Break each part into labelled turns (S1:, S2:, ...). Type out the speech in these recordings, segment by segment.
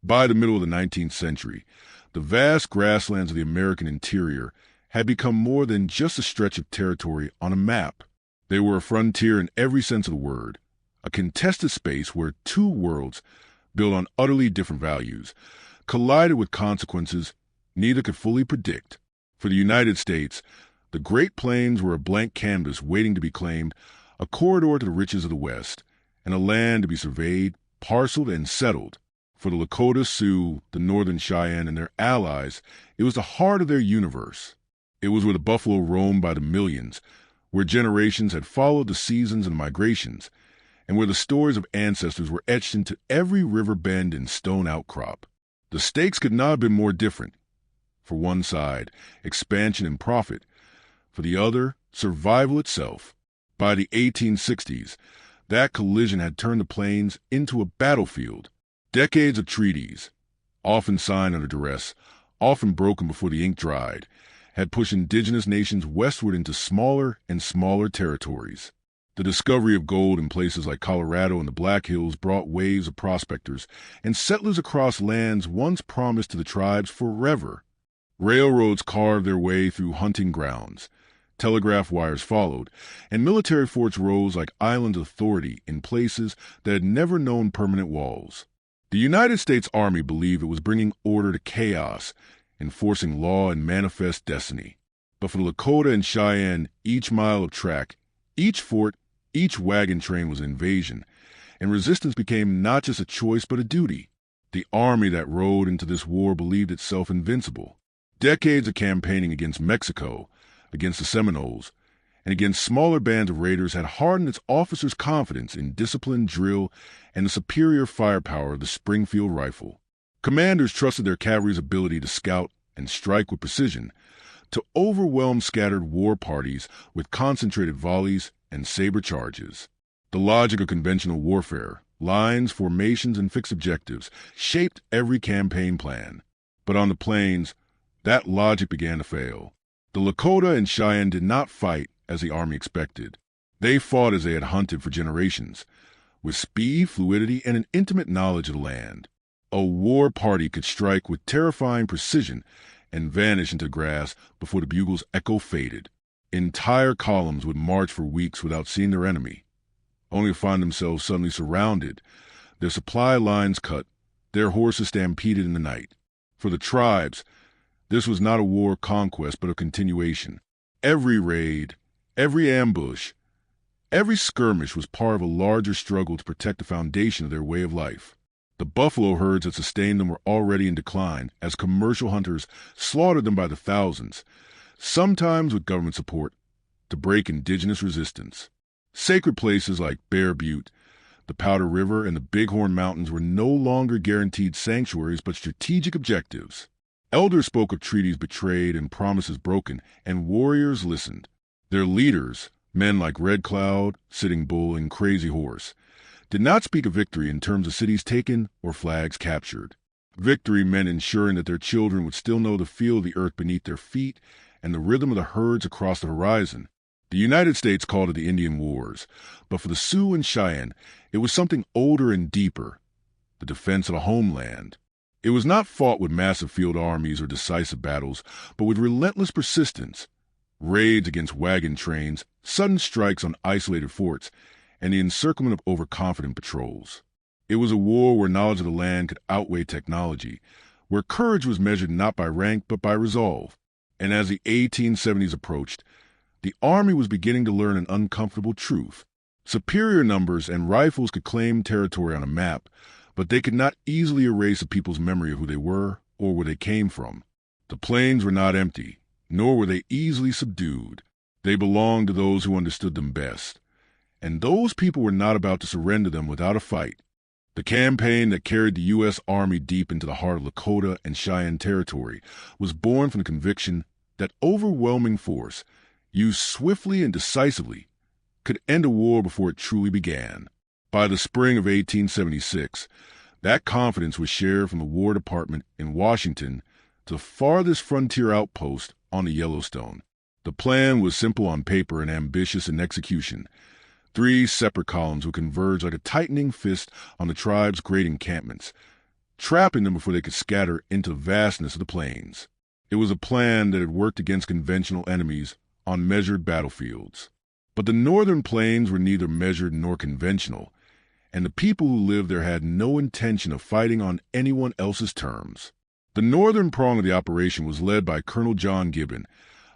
S1: By the middle of the 19th century, the vast grasslands of the American interior had become more than just a stretch of territory on a map. They were a frontier in every sense of the word, a contested space where two worlds, built on utterly different values, collided with consequences neither could fully predict. For the United States, the Great Plains were a blank canvas waiting to be claimed, a corridor to the riches of the West, and a land to be surveyed, parceled, and settled. For the Lakota, Sioux, the Northern Cheyenne, and their allies, it was the heart of their universe. It was where the buffalo roamed by the millions, where generations had followed the seasons and migrations, and where the stories of ancestors were etched into every river bend and stone outcrop. The stakes could not have been more different. For one side, expansion and profit. For the other, survival itself. By the 1860s, that collision had turned the plains into a battlefield. Decades of treaties, often signed under duress, often broken before the ink dried, had pushed indigenous nations westward into smaller and smaller territories. The discovery of gold in places like Colorado and the Black Hills brought waves of prospectors and settlers across lands once promised to the tribes forever. Railroads carved their way through hunting grounds. Telegraph wires followed, and military forts rose like islands of authority in places that had never known permanent walls. The United States Army believed it was bringing order to chaos, enforcing law and manifest destiny. But for the Lakota and Cheyenne, each mile of track, each fort, each wagon train was an invasion, and resistance became not just a choice but a duty. The army that rode into this war believed itself invincible. Decades of campaigning against Mexico, against the Seminoles, and against smaller bands of raiders had hardened its officers' confidence in discipline, drill, and the superior firepower of the Springfield rifle. Commanders trusted their cavalry's ability to scout and strike with precision, to overwhelm scattered war parties with concentrated volleys and saber charges. The logic of conventional warfare, lines, formations, and fixed objectives, shaped every campaign plan. But on the plains, that logic began to fail. The Lakota and Cheyenne did not fight as the army expected. They fought as they had hunted for generations, with speed, fluidity, and an intimate knowledge of the land. A war party could strike with terrifying precision and vanish into grass before the bugle's echo faded. Entire columns would march for weeks without seeing their enemy, only to find themselves suddenly surrounded, their supply lines cut, their horses stampeded in the night. For the tribes, this was not a war of conquest but a continuation. Every raid, every ambush, every skirmish was part of a larger struggle to protect the foundation of their way of life. The buffalo herds that sustained them were already in decline as commercial hunters slaughtered them by the thousands, sometimes with government support, to break indigenous resistance. Sacred places like Bear Butte, the Powder River, and the Bighorn Mountains were no longer guaranteed sanctuaries but strategic objectives. Elders spoke of treaties betrayed and promises broken, and warriors listened. Their leaders, men like Red Cloud, Sitting Bull, and Crazy Horse, did not speak of victory in terms of cities taken or flags captured. Victory meant ensuring that their children would still know the feel of the earth beneath their feet and the rhythm of the herds across the horizon. The United States called it the Indian Wars, but for the Sioux and Cheyenne, it was something older and deeper, the defense of the homeland. It was not fought with massive field armies or decisive battles, but with relentless persistence. Raids against wagon trains, sudden strikes on isolated forts, and the encirclement of overconfident patrols. It was a war where knowledge of the land could outweigh technology, where courage was measured not by rank but by resolve. And as the 1870s approached, the Army was beginning to learn an uncomfortable truth. Superior numbers and rifles could claim territory on a map, but they could not easily erase a people's memory of who they were or where they came from. The plains were not empty, nor were they easily subdued. They belonged to those who understood them best, and those people were not about to surrender them without a fight. The campaign that carried the U.S. Army deep into the heart of Lakota and Cheyenne territory was born from the conviction that overwhelming force, used swiftly and decisively, could end a war before it truly began. By the spring of 1876, that confidence was shared from the War Department in Washington to the farthest frontier outpost on the Yellowstone. The plan was simple on paper and ambitious in execution. 3 separate columns would converge like a tightening fist on the tribe's great encampments, trapping them before they could scatter into the vastness of the plains. It was a plan that had worked against conventional enemies on measured battlefields. But the northern plains were neither measured nor conventional, and the people who lived there had no intention of fighting on anyone else's terms. The northern prong of the operation was led by Colonel John Gibbon,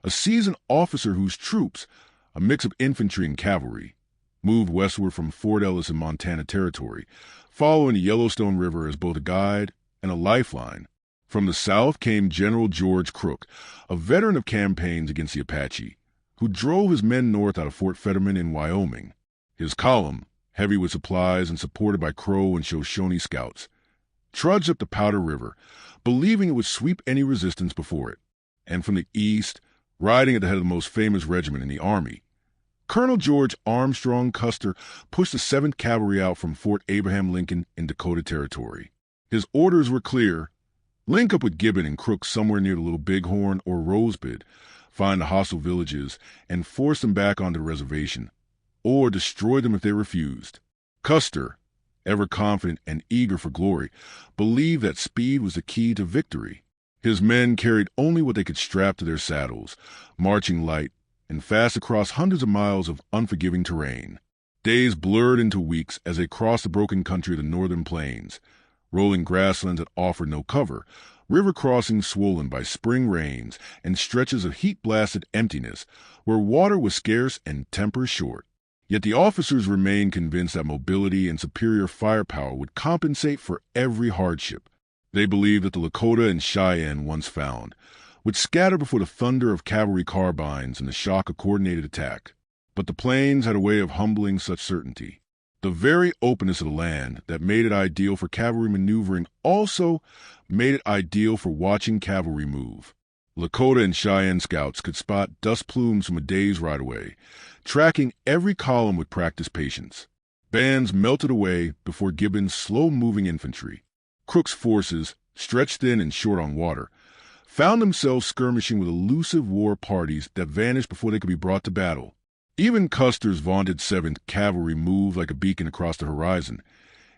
S1: a seasoned officer whose troops, a mix of infantry and cavalry, moved westward from Fort Ellis in Montana Territory, following the Yellowstone River as both a guide and a lifeline. From the south came General George Crook, a veteran of campaigns against the Apache, who drove his men north out of Fort Fetterman in Wyoming. His column, heavy with supplies and supported by Crow and Shoshone scouts, trudged up the Powder River, believing it would sweep any resistance before it. And from the east, riding at the head of the most famous regiment in the Army, Colonel George Armstrong Custer pushed the 7th Cavalry out from Fort Abraham Lincoln in Dakota Territory. His orders were clear: link up with Gibbon and Crook somewhere near the Little Bighorn or Rosebud, find the hostile villages, and force them back onto the reservation, or destroy them if they refused. Custer, ever confident and eager for glory, believed that speed was the key to victory. His men carried only what they could strap to their saddles, marching light and fast across hundreds of miles of unforgiving terrain. Days blurred into weeks as they crossed the broken country of the northern plains, rolling grasslands that offered no cover, river crossings swollen by spring rains, and stretches of heat-blasted emptiness where water was scarce and temper short. Yet the officers remained convinced that mobility and superior firepower would compensate for every hardship. They believed that the Lakota and Cheyenne, once found, would scatter before the thunder of cavalry carbines and the shock of coordinated attack. But the plains had a way of humbling such certainty. The very openness of the land that made it ideal for cavalry maneuvering also made it ideal for watching cavalry move. Lakota and Cheyenne scouts could spot dust plumes from a day's ride away, tracking every column with practiced patience. Bands melted away before Gibbon's slow-moving infantry. Crook's forces, stretched thin and short on water, found themselves skirmishing with elusive war parties that vanished before they could be brought to battle. Even Custer's vaunted 7th Cavalry moved like a beacon across the horizon,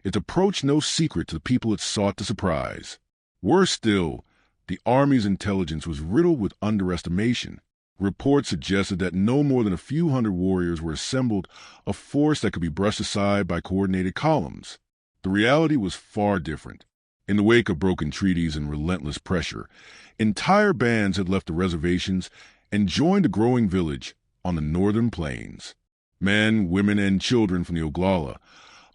S1: its approach no secret to the people it sought to surprise. Worse still, the Army's intelligence was riddled with underestimation. Reports suggested that no more than a few hundred warriors were assembled, a force that could be brushed aside by coordinated columns. The reality was far different. In the wake of broken treaties and relentless pressure, entire bands had left the reservations and joined a growing village on the northern plains. Men, women, and children from the Oglala,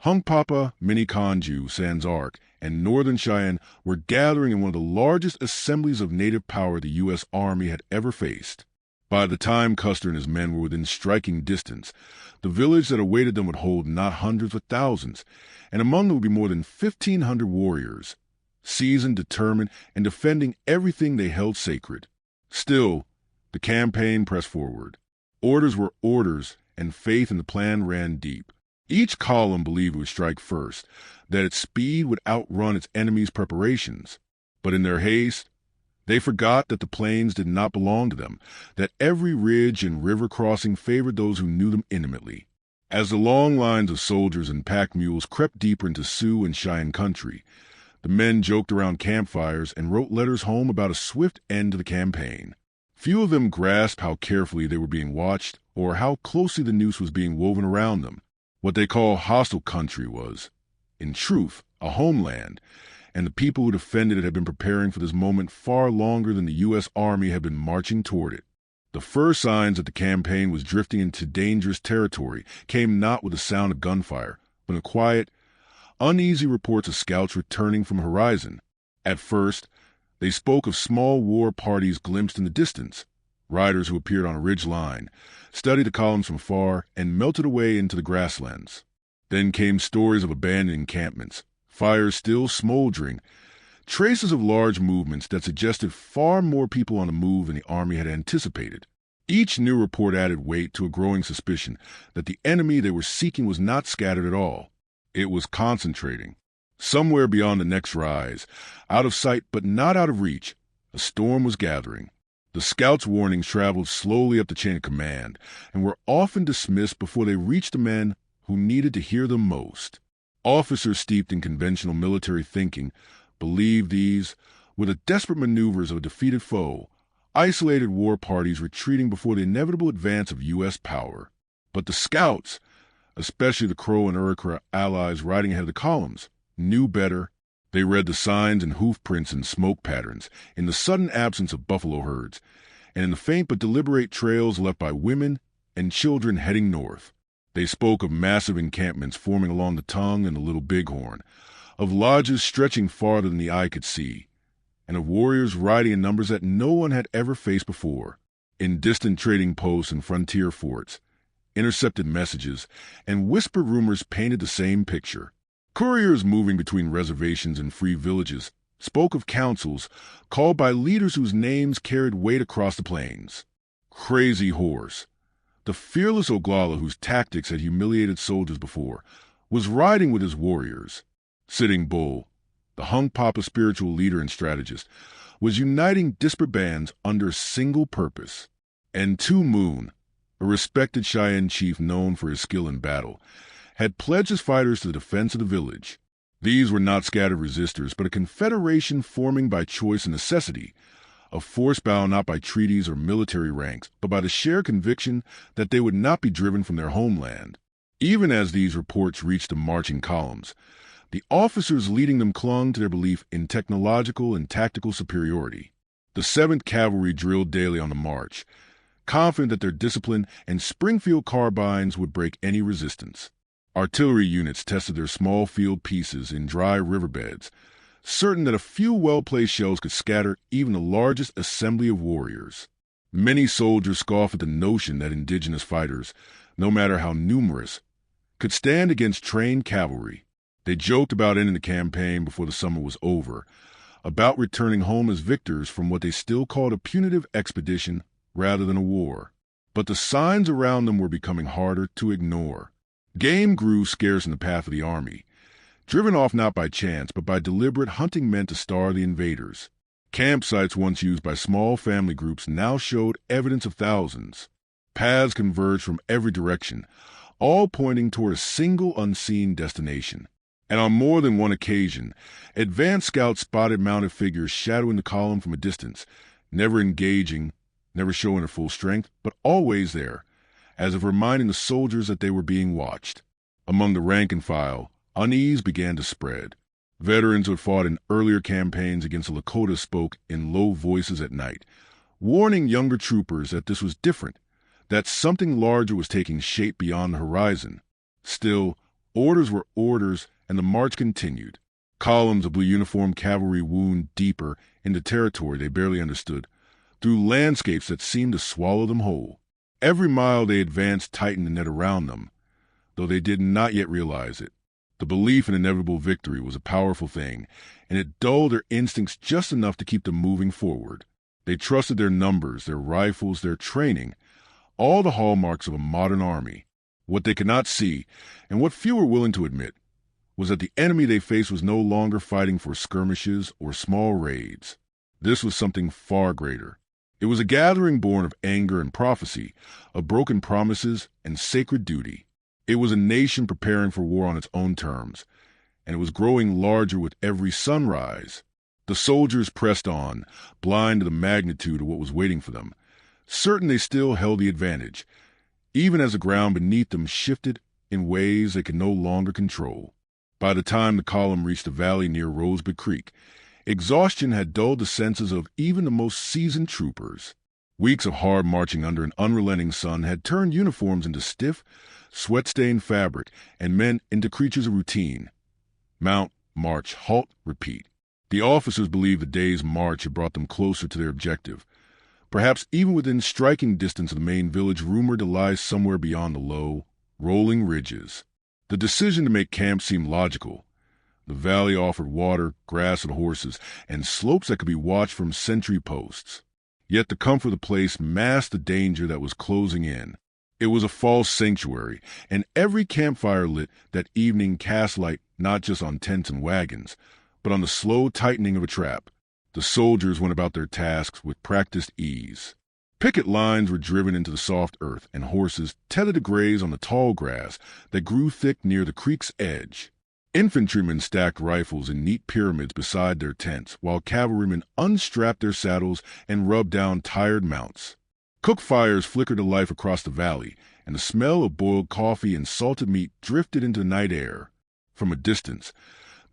S1: Hunkpapa, Minneconjou, Sans Arc, and Northern Cheyenne were gathering in one of the largest assemblies of native power the U.S. Army had ever faced. By the time Custer and his men were within striking distance, the village that awaited them would hold not hundreds but thousands, and among them would be more than 1,500 warriors, seasoned, determined, and defending everything they held sacred. Still, the campaign pressed forward. Orders were orders, and faith in the plan ran deep. Each column believed it would strike first, that its speed would outrun its enemy's preparations. But in their haste, they forgot that the plains did not belong to them, that every ridge and river crossing favored those who knew them intimately. As the long lines of soldiers and pack mules crept deeper into Sioux and Cheyenne country, the men joked around campfires and wrote letters home about a swift end to the campaign. Few of them grasped how carefully they were being watched or how closely the noose was being woven around them. What they call hostile country was, in truth, a homeland, and the people who defended it had been preparing for this moment far longer than the U.S. Army had been marching toward it. The first signs that the campaign was drifting into dangerous territory came not with the sound of gunfire, but in quiet, uneasy reports of scouts returning from the horizon. At first, they spoke of small war parties glimpsed in the distance, riders who appeared on a ridge line, studied the columns from afar, and melted away into the grasslands. Then came stories of abandoned encampments, fires still smoldering, traces of large movements that suggested far more people on the move than the Army had anticipated. Each new report added weight to a growing suspicion that the enemy they were seeking was not scattered at all. It was concentrating. Somewhere beyond the next rise, out of sight but not out of reach, a storm was gathering. The scouts' warnings traveled slowly up the chain of command and were often dismissed before they reached the men who needed to hear them most. Officers steeped in conventional military thinking believed these were the desperate maneuvers of a defeated foe, isolated war parties retreating before the inevitable advance of U.S. power. But the scouts, especially the Crow and Iroquois allies riding ahead of the columns, knew better. They read the signs and hoof prints and smoke patterns in the sudden absence of buffalo herds, and in the faint but deliberate trails left by women and children heading north. They spoke of massive encampments forming along the Tongue and the Little Bighorn, of lodges stretching farther than the eye could see, and of warriors riding in numbers that no one had ever faced before. In distant trading posts and frontier forts, intercepted messages and whispered rumors painted the same picture. Couriers moving between reservations and free villages spoke of councils called by leaders whose names carried weight across the plains. Crazy Horse, the fearless Oglala whose tactics had humiliated soldiers before, was riding with his warriors. Sitting Bull, the Hunkpapa spiritual leader and strategist, was uniting disparate bands under a single purpose. And Two Moon, a respected Cheyenne chief known for his skill in battle, had pledged his fighters to the defense of the village. These were not scattered resistors, but a confederation forming by choice and necessity, a force bound not by treaties or military ranks, but by the shared conviction that they would not be driven from their homeland. Even as these reports reached the marching columns, the officers leading them clung to their belief in technological and tactical superiority. The 7th Cavalry drilled daily on the march, confident that their discipline and Springfield carbines would break any resistance. Artillery units tested their small field pieces in dry riverbeds, certain that a few well-placed shells could scatter even the largest assembly of warriors. Many soldiers scoffed at the notion that Indigenous fighters, no matter how numerous, could stand against trained cavalry. They joked about ending the campaign before the summer was over, about returning home as victors from what they still called a punitive expedition rather than a war. But the signs around them were becoming harder to ignore. Game grew scarce in the path of the army, driven off not by chance but by deliberate hunting meant to starve the invaders. Campsites once used by small family groups now showed evidence of thousands. Paths converged from every direction, all pointing toward a single unseen destination. And on more than one occasion, advance scouts spotted mounted figures shadowing the column from a distance, never engaging, never showing their full strength, but always there, as if reminding the soldiers that they were being watched. Among the rank and file, unease began to spread. Veterans who had fought in earlier campaigns against the Lakota spoke in low voices at night, warning younger troopers that this was different, that something larger was taking shape beyond the horizon. Still, orders were orders, and the march continued. Columns of blue-uniformed cavalry wound deeper into territory they barely understood, through landscapes that seemed to swallow them whole. Every mile they advanced tightened the net around them, though they did not yet realize it. The belief in inevitable victory was a powerful thing, and it dulled their instincts just enough to keep them moving forward. They trusted their numbers, their rifles, their training, all the hallmarks of a modern army. What they could not see, and what few were willing to admit, was that the enemy they faced was no longer fighting for skirmishes or small raids. This was something far greater. It was a gathering born of anger and prophecy, of broken promises and sacred duty. It was a nation preparing for war on its own terms, and it was growing larger with every sunrise. The soldiers pressed on, blind to the magnitude of what was waiting for them, certain they still held the advantage, even as the ground beneath them shifted in ways they could no longer control. By the time the column reached the valley near Rosebud Creek, exhaustion had dulled the senses of even the most seasoned troopers. Weeks of hard marching under an unrelenting sun had turned uniforms into stiff, sweat-stained fabric and men into creatures of routine. Mount, march, halt, repeat. The officers believed the day's march had brought them closer to their objective, perhaps even within striking distance of the main village rumored to lie somewhere beyond the low, rolling ridges. The decision to make camp seemed logical. The valley offered water, grass for the horses, and slopes that could be watched from sentry posts. Yet the comfort of the place masked the danger that was closing in. It was a false sanctuary, and every campfire lit that evening cast light not just on tents and wagons, but on the slow tightening of a trap. The soldiers went about their tasks with practiced ease. Picket lines were driven into the soft earth, and horses tethered to graze on the tall grass that grew thick near the creek's edge. Infantrymen stacked rifles in neat pyramids beside their tents, while cavalrymen unstrapped their saddles and rubbed down tired mounts. Cook fires flickered to life across the valley, and the smell of boiled coffee and salted meat drifted into the night air. From a distance,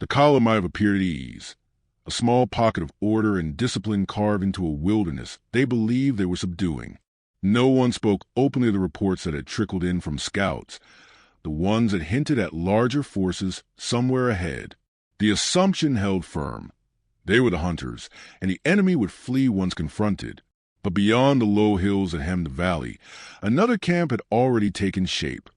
S1: the column might have appeared at ease, a small pocket of order and discipline carved into a wilderness they believed they were subduing. No one spoke openly of the reports that had trickled in from scouts, the ones that hinted at larger forces somewhere ahead. The assumption held firm. They were the hunters, and the enemy would flee once confronted. But beyond the low hills that hemmed the valley, another camp had already taken shape.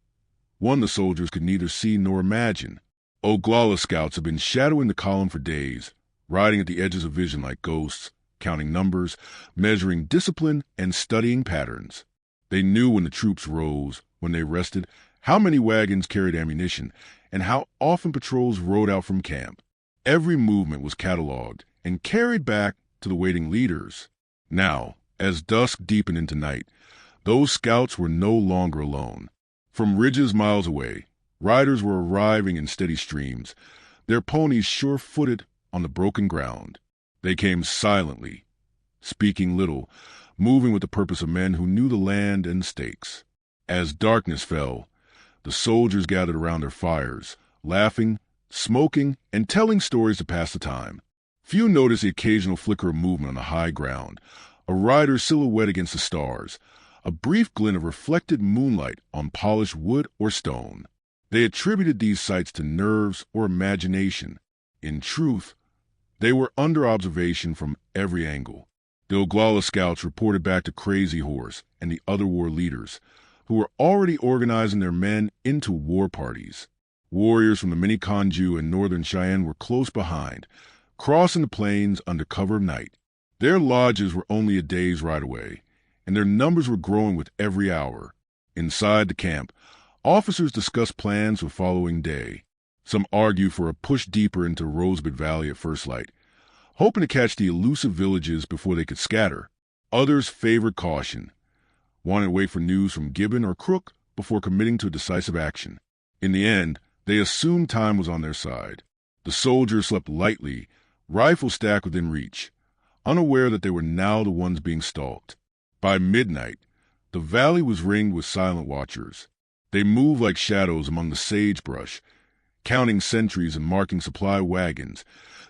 S1: One the soldiers could neither see nor imagine. Oglala scouts had been shadowing the column for days, riding at the edges of vision like ghosts, counting numbers, measuring discipline, and studying patterns. They knew when the troops rose, when they rested, how many wagons carried ammunition, and how often patrols rode out from camp. Every movement was catalogued and carried back to the waiting leaders. Now, as dusk deepened into night, those scouts were no longer alone. From ridges miles away, riders were arriving in steady streams, their ponies sure-footed on the broken ground. They came silently, speaking little, moving with the purpose of men who knew the land and stakes. As darkness fell, the soldiers gathered around their fires, laughing, smoking, and telling stories to pass the time. Few noticed the occasional flicker of movement on the high ground, a rider's silhouette against the stars, a brief glint of reflected moonlight on polished wood or stone. They attributed these sights to nerves or imagination. In truth, they were under observation from every angle. The Oglala scouts reported back to Crazy Horse and the other war leaders, who were already organizing their men into war parties. Warriors from the many Kanju and northern Cheyenne were close behind, crossing the plains under cover of night. Their lodges were only a day's ride away, and their numbers were growing with every hour. Inside the camp, officers discussed plans for the following day. Some argued for a push deeper into Rosebud Valley at first light, hoping to catch the elusive villages before they could scatter. Others favored caution, wanted to wait for news from Gibbon or Crook before committing to decisive action. In the end, they assumed time was on their side. The soldiers slept lightly, rifles stacked within reach, unaware that they were now the ones being stalked. By midnight, the valley was ringed with silent watchers. They moved like shadows among the sagebrush, counting sentries and marking supply wagons,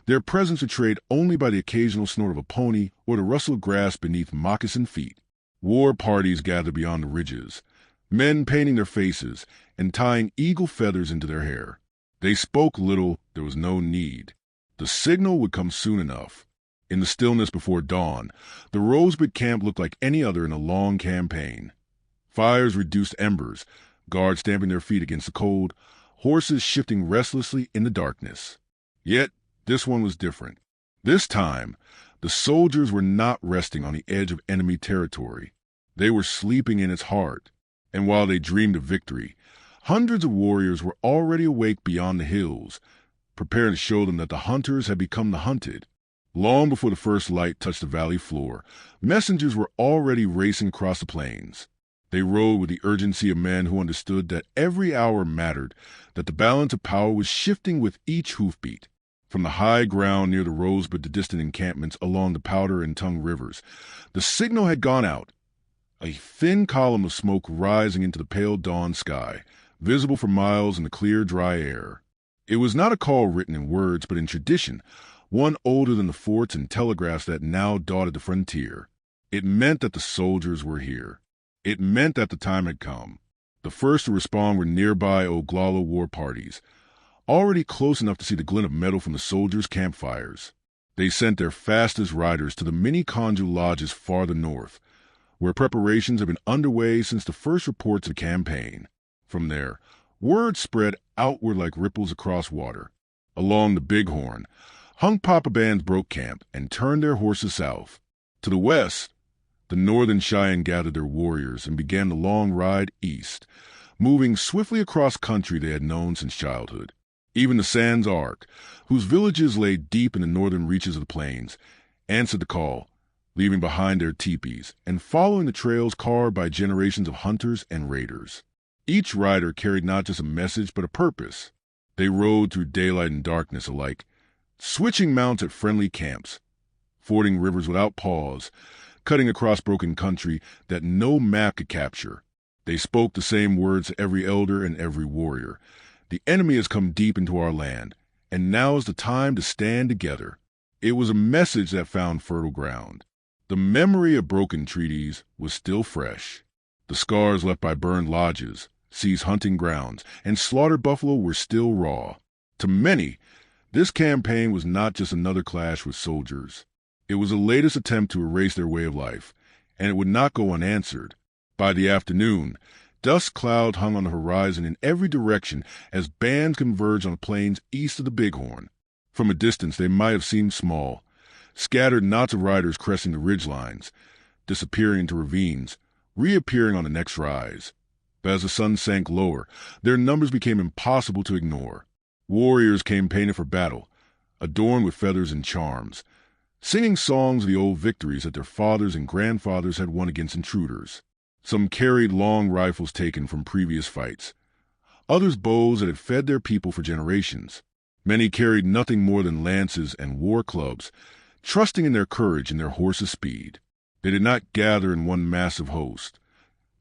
S1: their presence betrayed only by the occasional snort of a pony or the rustle of grass beneath moccasined feet. War parties gathered beyond the ridges, men painting their faces and tying eagle feathers into their hair. They spoke little, there was no need. The signal would come soon enough. In the stillness before dawn, the Rosebud camp looked like any other in a long campaign. Fires reduced embers, guards stamping their feet against the cold, horses shifting restlessly in the darkness. Yet this one was different. This time, the soldiers were not resting on the edge of enemy territory. They were sleeping in its heart. And while they dreamed of victory, hundreds of warriors were already awake beyond the hills, preparing to show them that the hunters had become the hunted. Long before the first light touched the valley floor, messengers were already racing across the plains. They rode with the urgency of men who understood that every hour mattered, that the balance of power was shifting with each hoofbeat. From the high ground near the Rosebud to distant encampments along the Powder and Tongue rivers, the signal had gone out, a thin column of smoke rising into the pale dawn sky, visible for miles in the clear, dry air. It was not a call written in words, but in tradition, one older than the forts and telegraphs that now dotted the frontier. It meant that the soldiers were here. It meant that the time had come. The first to respond were nearby Oglala war parties, already close enough to see the glint of metal from the soldiers' campfires. They sent their fastest riders to the many Kanju lodges farther north, where preparations had been underway since the first reports of the campaign. From there, word spread outward like ripples across water. Along the Bighorn, Hung Papa bands broke camp and turned their horses south. To the west, the northern Cheyenne gathered their warriors and began the long ride east, moving swiftly across country they had known since childhood. Even the Sans Arc, whose villages lay deep in the northern reaches of the plains, answered the call, leaving behind their teepees and following the trails carved by generations of hunters and raiders. Each rider carried not just a message but a purpose. They rode through daylight and darkness alike, switching mounts at friendly camps, fording rivers without pause, cutting across broken country that no map could capture. They spoke the same words to every elder and every warrior. The enemy has come deep into our land, and now is the time to stand together. It was a message that found fertile ground. The memory of broken treaties was still fresh. The scars left by burned lodges, seized hunting grounds, and slaughtered buffalo were still raw. To many, this campaign was not just another clash with soldiers. It was the latest attempt to erase their way of life, and it would not go unanswered. By the afternoon, dust clouds hung on the horizon in every direction as bands converged on the plains east of the Bighorn. From a distance, they might have seemed small, scattered knots of riders cresting the ridgelines, disappearing into ravines, reappearing on the next rise. But as the sun sank lower, their numbers became impossible to ignore. Warriors came painted for battle, adorned with feathers and charms, singing songs of the old victories that their fathers and grandfathers had won against intruders. Some carried long rifles taken from previous fights, others bows that had fed their people for generations. Many carried nothing more than lances and war clubs, trusting in their courage and their horses' speed. They did not gather in one massive host.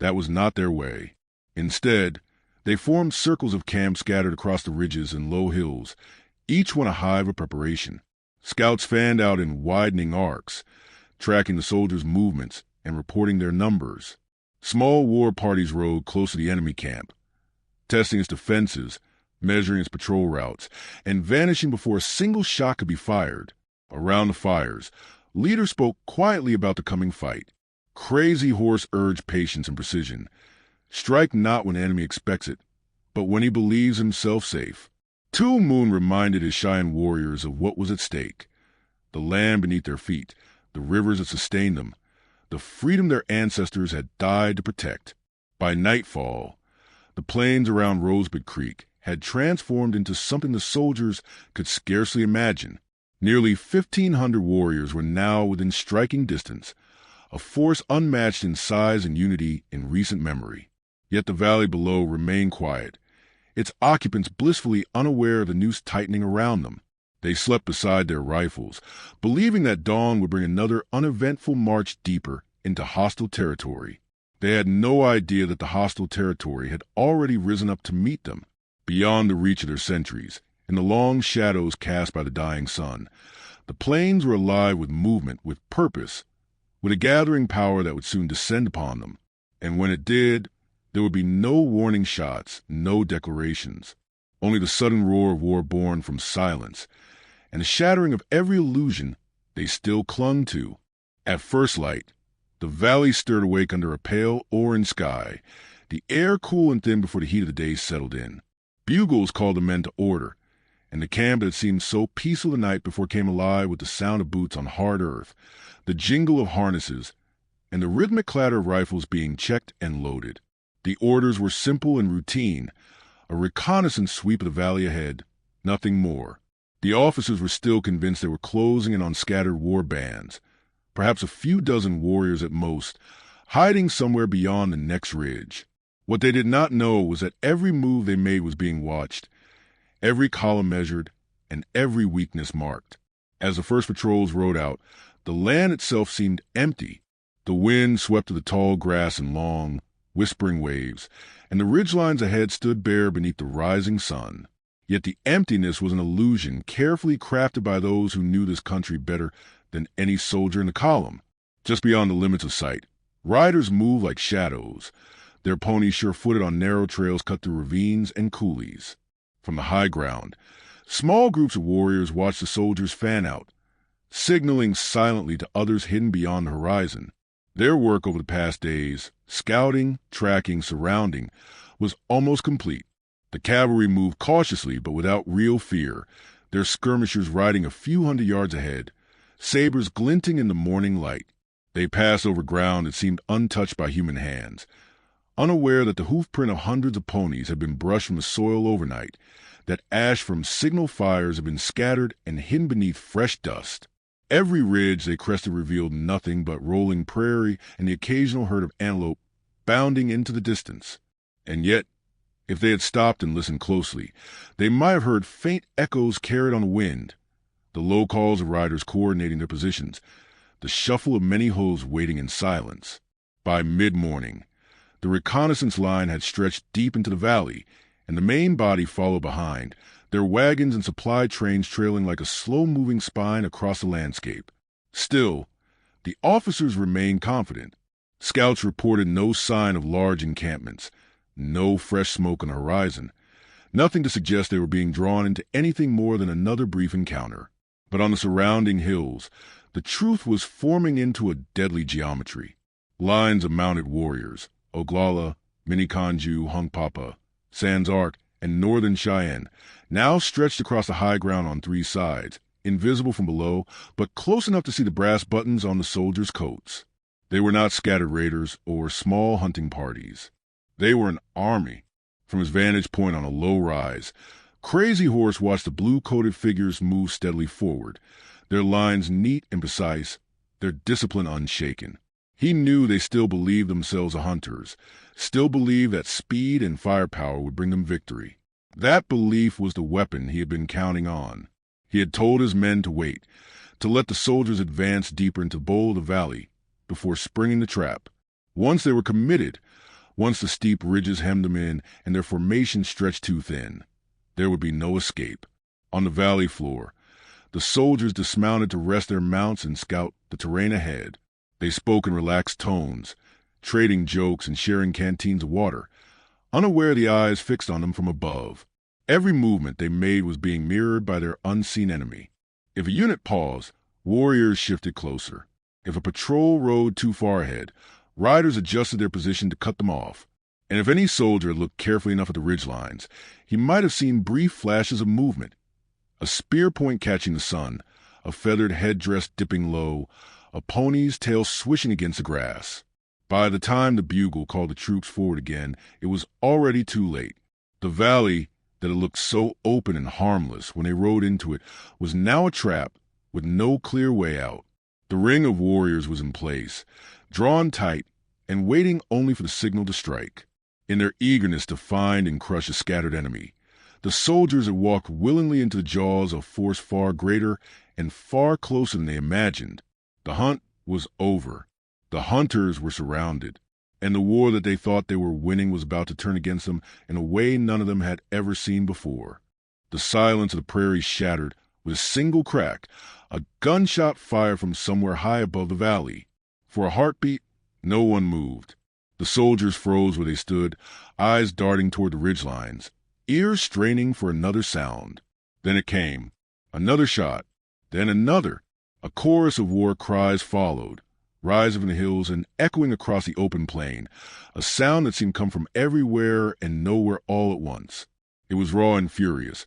S1: That was not their way. Instead, they formed circles of camps scattered across the ridges and low hills, each one a hive of preparation. Scouts fanned out in widening arcs, tracking the soldiers' movements and reporting their numbers. Small war parties rode close to the enemy camp, testing its defenses, measuring its patrol routes, and vanishing before a single shot could be fired. Around the fires, leaders spoke quietly about the coming fight. Crazy Horse urged patience and precision. Strike not when the enemy expects it, but when he believes himself safe. Two Moon reminded his Cheyenne warriors of what was at stake: the land beneath their feet, the rivers that sustained them, the freedom their ancestors had died to protect. By nightfall, the plains around Rosebud Creek had transformed into something the soldiers could scarcely imagine. Nearly 1,500 warriors were now within striking distance, a force unmatched in size and unity in recent memory. Yet the valley below remained quiet, its occupants blissfully unaware of the noose tightening around them. They slept beside their rifles, believing that dawn would bring another uneventful march deeper into hostile territory. They had no idea that the hostile territory had already risen up to meet them. Beyond the reach of their sentries, in the long shadows cast by the dying sun, the plains were alive with movement, with purpose, with a gathering power that would soon descend upon them. And when it did, there would be no warning shots, no declarations, only the sudden roar of war born from silence, and the shattering of every illusion they still clung to. At first light, the valley stirred awake under a pale orange sky, the air cool and thin before the heat of the day settled in. Bugles called the men to order, and the camp that had seemed so peaceful the night before came alive with the sound of boots on hard earth, the jingle of harnesses, and the rhythmic clatter of rifles being checked and loaded. The orders were simple and routine, a reconnaissance sweep of the valley ahead, nothing more. The officers were still convinced they were closing in on scattered war bands, perhaps a few dozen warriors at most, hiding somewhere beyond the next ridge. What they did not know was that every move they made was being watched, every column measured, and every weakness marked. As the first patrols rode out, the land itself seemed empty. The wind swept through the tall grass in long, whispering waves, and the ridgelines ahead stood bare beneath the rising sun. Yet the emptiness was an illusion carefully crafted by those who knew this country better than any soldier in the column. Just beyond the limits of sight, riders moved like shadows, their ponies sure-footed on narrow trails cut through ravines and coulees. From the high ground, small groups of warriors watched the soldiers fan out, signaling silently to others hidden beyond the horizon. Their work over the past days, scouting, tracking, surrounding, was almost complete. The cavalry moved cautiously but without real fear, their skirmishers riding a few hundred yards ahead, sabers glinting in the morning light. They passed over ground that seemed untouched by human hands, unaware that the hoofprint of hundreds of ponies had been brushed from the soil overnight, that ash from signal fires had been scattered and hidden beneath fresh dust. Every ridge they crested revealed nothing but rolling prairie and the occasional herd of antelope bounding into the distance. And yet, If they had stopped and listened closely, they might have heard faint echoes carried on the wind, the low calls of riders coordinating their positions, the shuffle of many hooves waiting in silence. By mid-morning, the reconnaissance line had stretched deep into the valley, and the main body followed behind, their wagons and supply trains trailing like a slow-moving spine across the landscape. Still, the officers remained confident. Scouts reported no sign of large encampments, no fresh smoke on the horizon, nothing to suggest they were being drawn into anything more than another brief encounter. But on the surrounding hills, the truth was forming into a deadly geometry. Lines of mounted warriors, Oglala, Miniconjou, Hunkpapa, Sans Arc, and Northern Cheyenne, now stretched across the high ground on three sides, invisible from below, but close enough to see the brass buttons on the soldiers' coats. They were not scattered raiders or small hunting parties. They were an army. From his vantage point on a low rise, Crazy Horse watched the blue-coated figures move steadily forward, their lines neat and precise, their discipline unshaken. He knew they still believed themselves hunters, still believed that speed and firepower would bring them victory. That belief was the weapon he had been counting on. He had told his men to wait, to let the soldiers advance deeper into the bowl of the valley before springing the trap. Once they were committed, once the steep ridges hemmed them in and their formation stretched too thin, there would be no escape. On the valley floor, the soldiers dismounted to rest their mounts and scout the terrain ahead. They spoke in relaxed tones, trading jokes and sharing canteens of water, unaware of the eyes fixed on them from above. Every movement they made was being mirrored by their unseen enemy. If a unit paused, warriors shifted closer. If a patrol rode too far ahead, riders adjusted their position to cut them off. And if any soldier looked carefully enough at the ridgelines, he might have seen brief flashes of movement. A spear point catching the sun, a feathered headdress dipping low, a pony's tail swishing against the grass. By the time the bugle called the troops forward again, it was already too late. The valley that had looked so open and harmless when they rode into it was now a trap with no clear way out. The ring of warriors was in place, drawn tight and waiting only for the signal to strike. In their eagerness to find and crush a scattered enemy, the soldiers had walked willingly into the jaws of force far greater and far closer than they imagined. The hunt was over. The hunters were surrounded, and the war that they thought they were winning was about to turn against them in a way none of them had ever seen before. The silence of the prairie shattered with a single crack, a gunshot fired from somewhere high above the valley. For a heartbeat, no one moved. The soldiers froze where they stood, eyes darting toward the ridgelines, ears straining for another sound. Then it came. Another shot. Then another. A chorus of war cries followed, rising from the hills and echoing across the open plain, a sound that seemed to come from everywhere and nowhere all at once. It was raw and furious,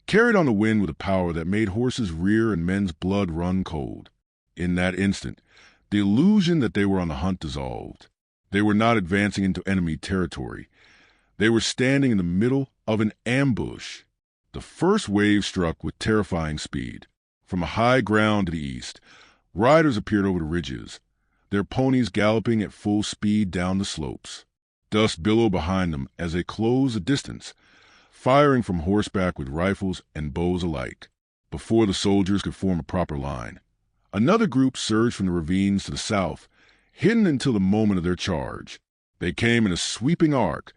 S1: carried on the wind with a power that made horses rear and men's blood run cold. In that instant, the illusion that they were on the hunt dissolved. They were not advancing into enemy territory. They were standing in the middle of an ambush. The first wave struck with terrifying speed. From a high ground to the east, riders appeared over the ridges, their ponies galloping at full speed down the slopes. Dust billowed behind them as they closed the distance, firing from horseback with rifles and bows alike. Before the soldiers could form a proper line, another group surged from the ravines to the south, hidden until the moment of their charge. They came in a sweeping arc,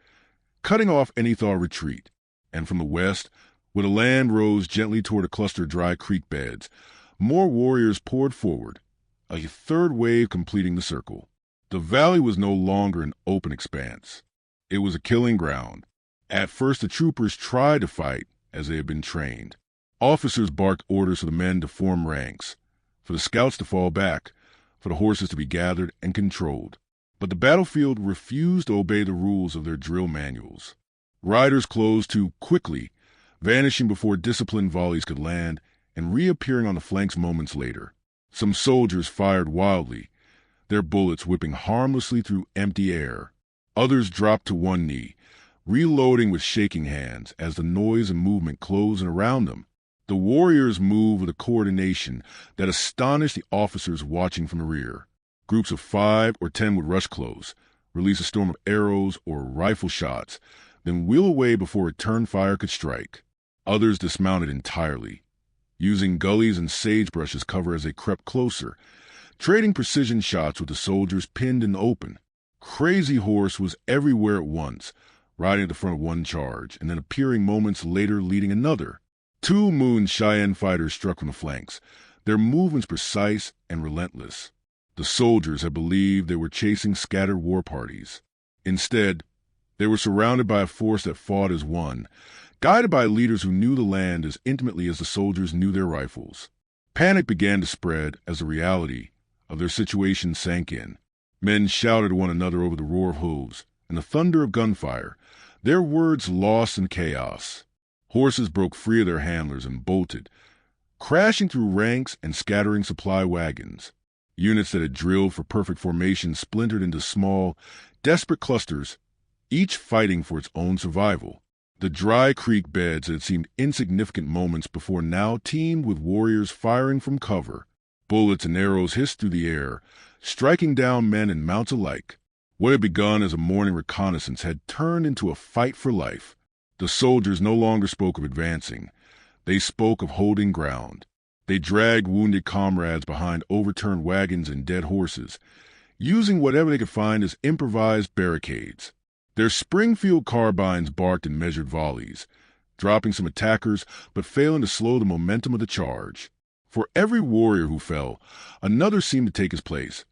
S1: cutting off any thought of retreat, and from the west, where the land rose gently toward a cluster of dry creek beds, more warriors poured forward, a third wave completing the circle. The valley was no longer an open expanse. It was a killing ground. At first the troopers tried to fight as they had been trained. Officers barked orders for the men to form ranks, for the scouts to fall back, for the horses to be gathered and controlled. But the battlefield refused to obey the rules of their drill manuals. Riders closed too quickly, vanishing before disciplined volleys could land and reappearing on the flanks moments later. Some soldiers fired wildly, their bullets whipping harmlessly through empty air. Others dropped to one knee, reloading with shaking hands as the noise and movement closed in around them. The warriors moved with a coordination that astonished the officers watching from the rear. Groups of 5 or 10 would rush close, release a storm of arrows or rifle shots, then wheel away before return fire could strike. Others dismounted entirely, using gullies and sagebrush as cover as they crept closer, trading precision shots with the soldiers pinned in the open. Crazy Horse was everywhere at once, riding at the front of one charge, and then appearing moments later leading another. 2 Moon Cheyenne fighters struck from the flanks, their movements precise and relentless. The soldiers had believed they were chasing scattered war parties. Instead, they were surrounded by a force that fought as one, guided by leaders who knew the land as intimately as the soldiers knew their rifles. Panic began to spread as the reality of their situation sank in. Men shouted to one another over the roar of hooves and the thunder of gunfire, their words lost in chaos. Horses broke free of their handlers and bolted, crashing through ranks and scattering supply wagons. Units that had drilled for perfect formation splintered into small, desperate clusters, each fighting for its own survival. The dry creek beds that had seemed insignificant moments before now teemed with warriors firing from cover. Bullets and arrows hissed through the air, striking down men and mounts alike. What had begun as a morning reconnaissance had turned into a fight for life. The soldiers no longer spoke of advancing. They spoke of holding ground. They dragged wounded comrades behind overturned wagons and dead horses, using whatever they could find as improvised barricades. Their Springfield carbines barked in measured volleys, dropping some attackers but failing to slow the momentum of the charge. For every warrior who fell, another seemed to take his place,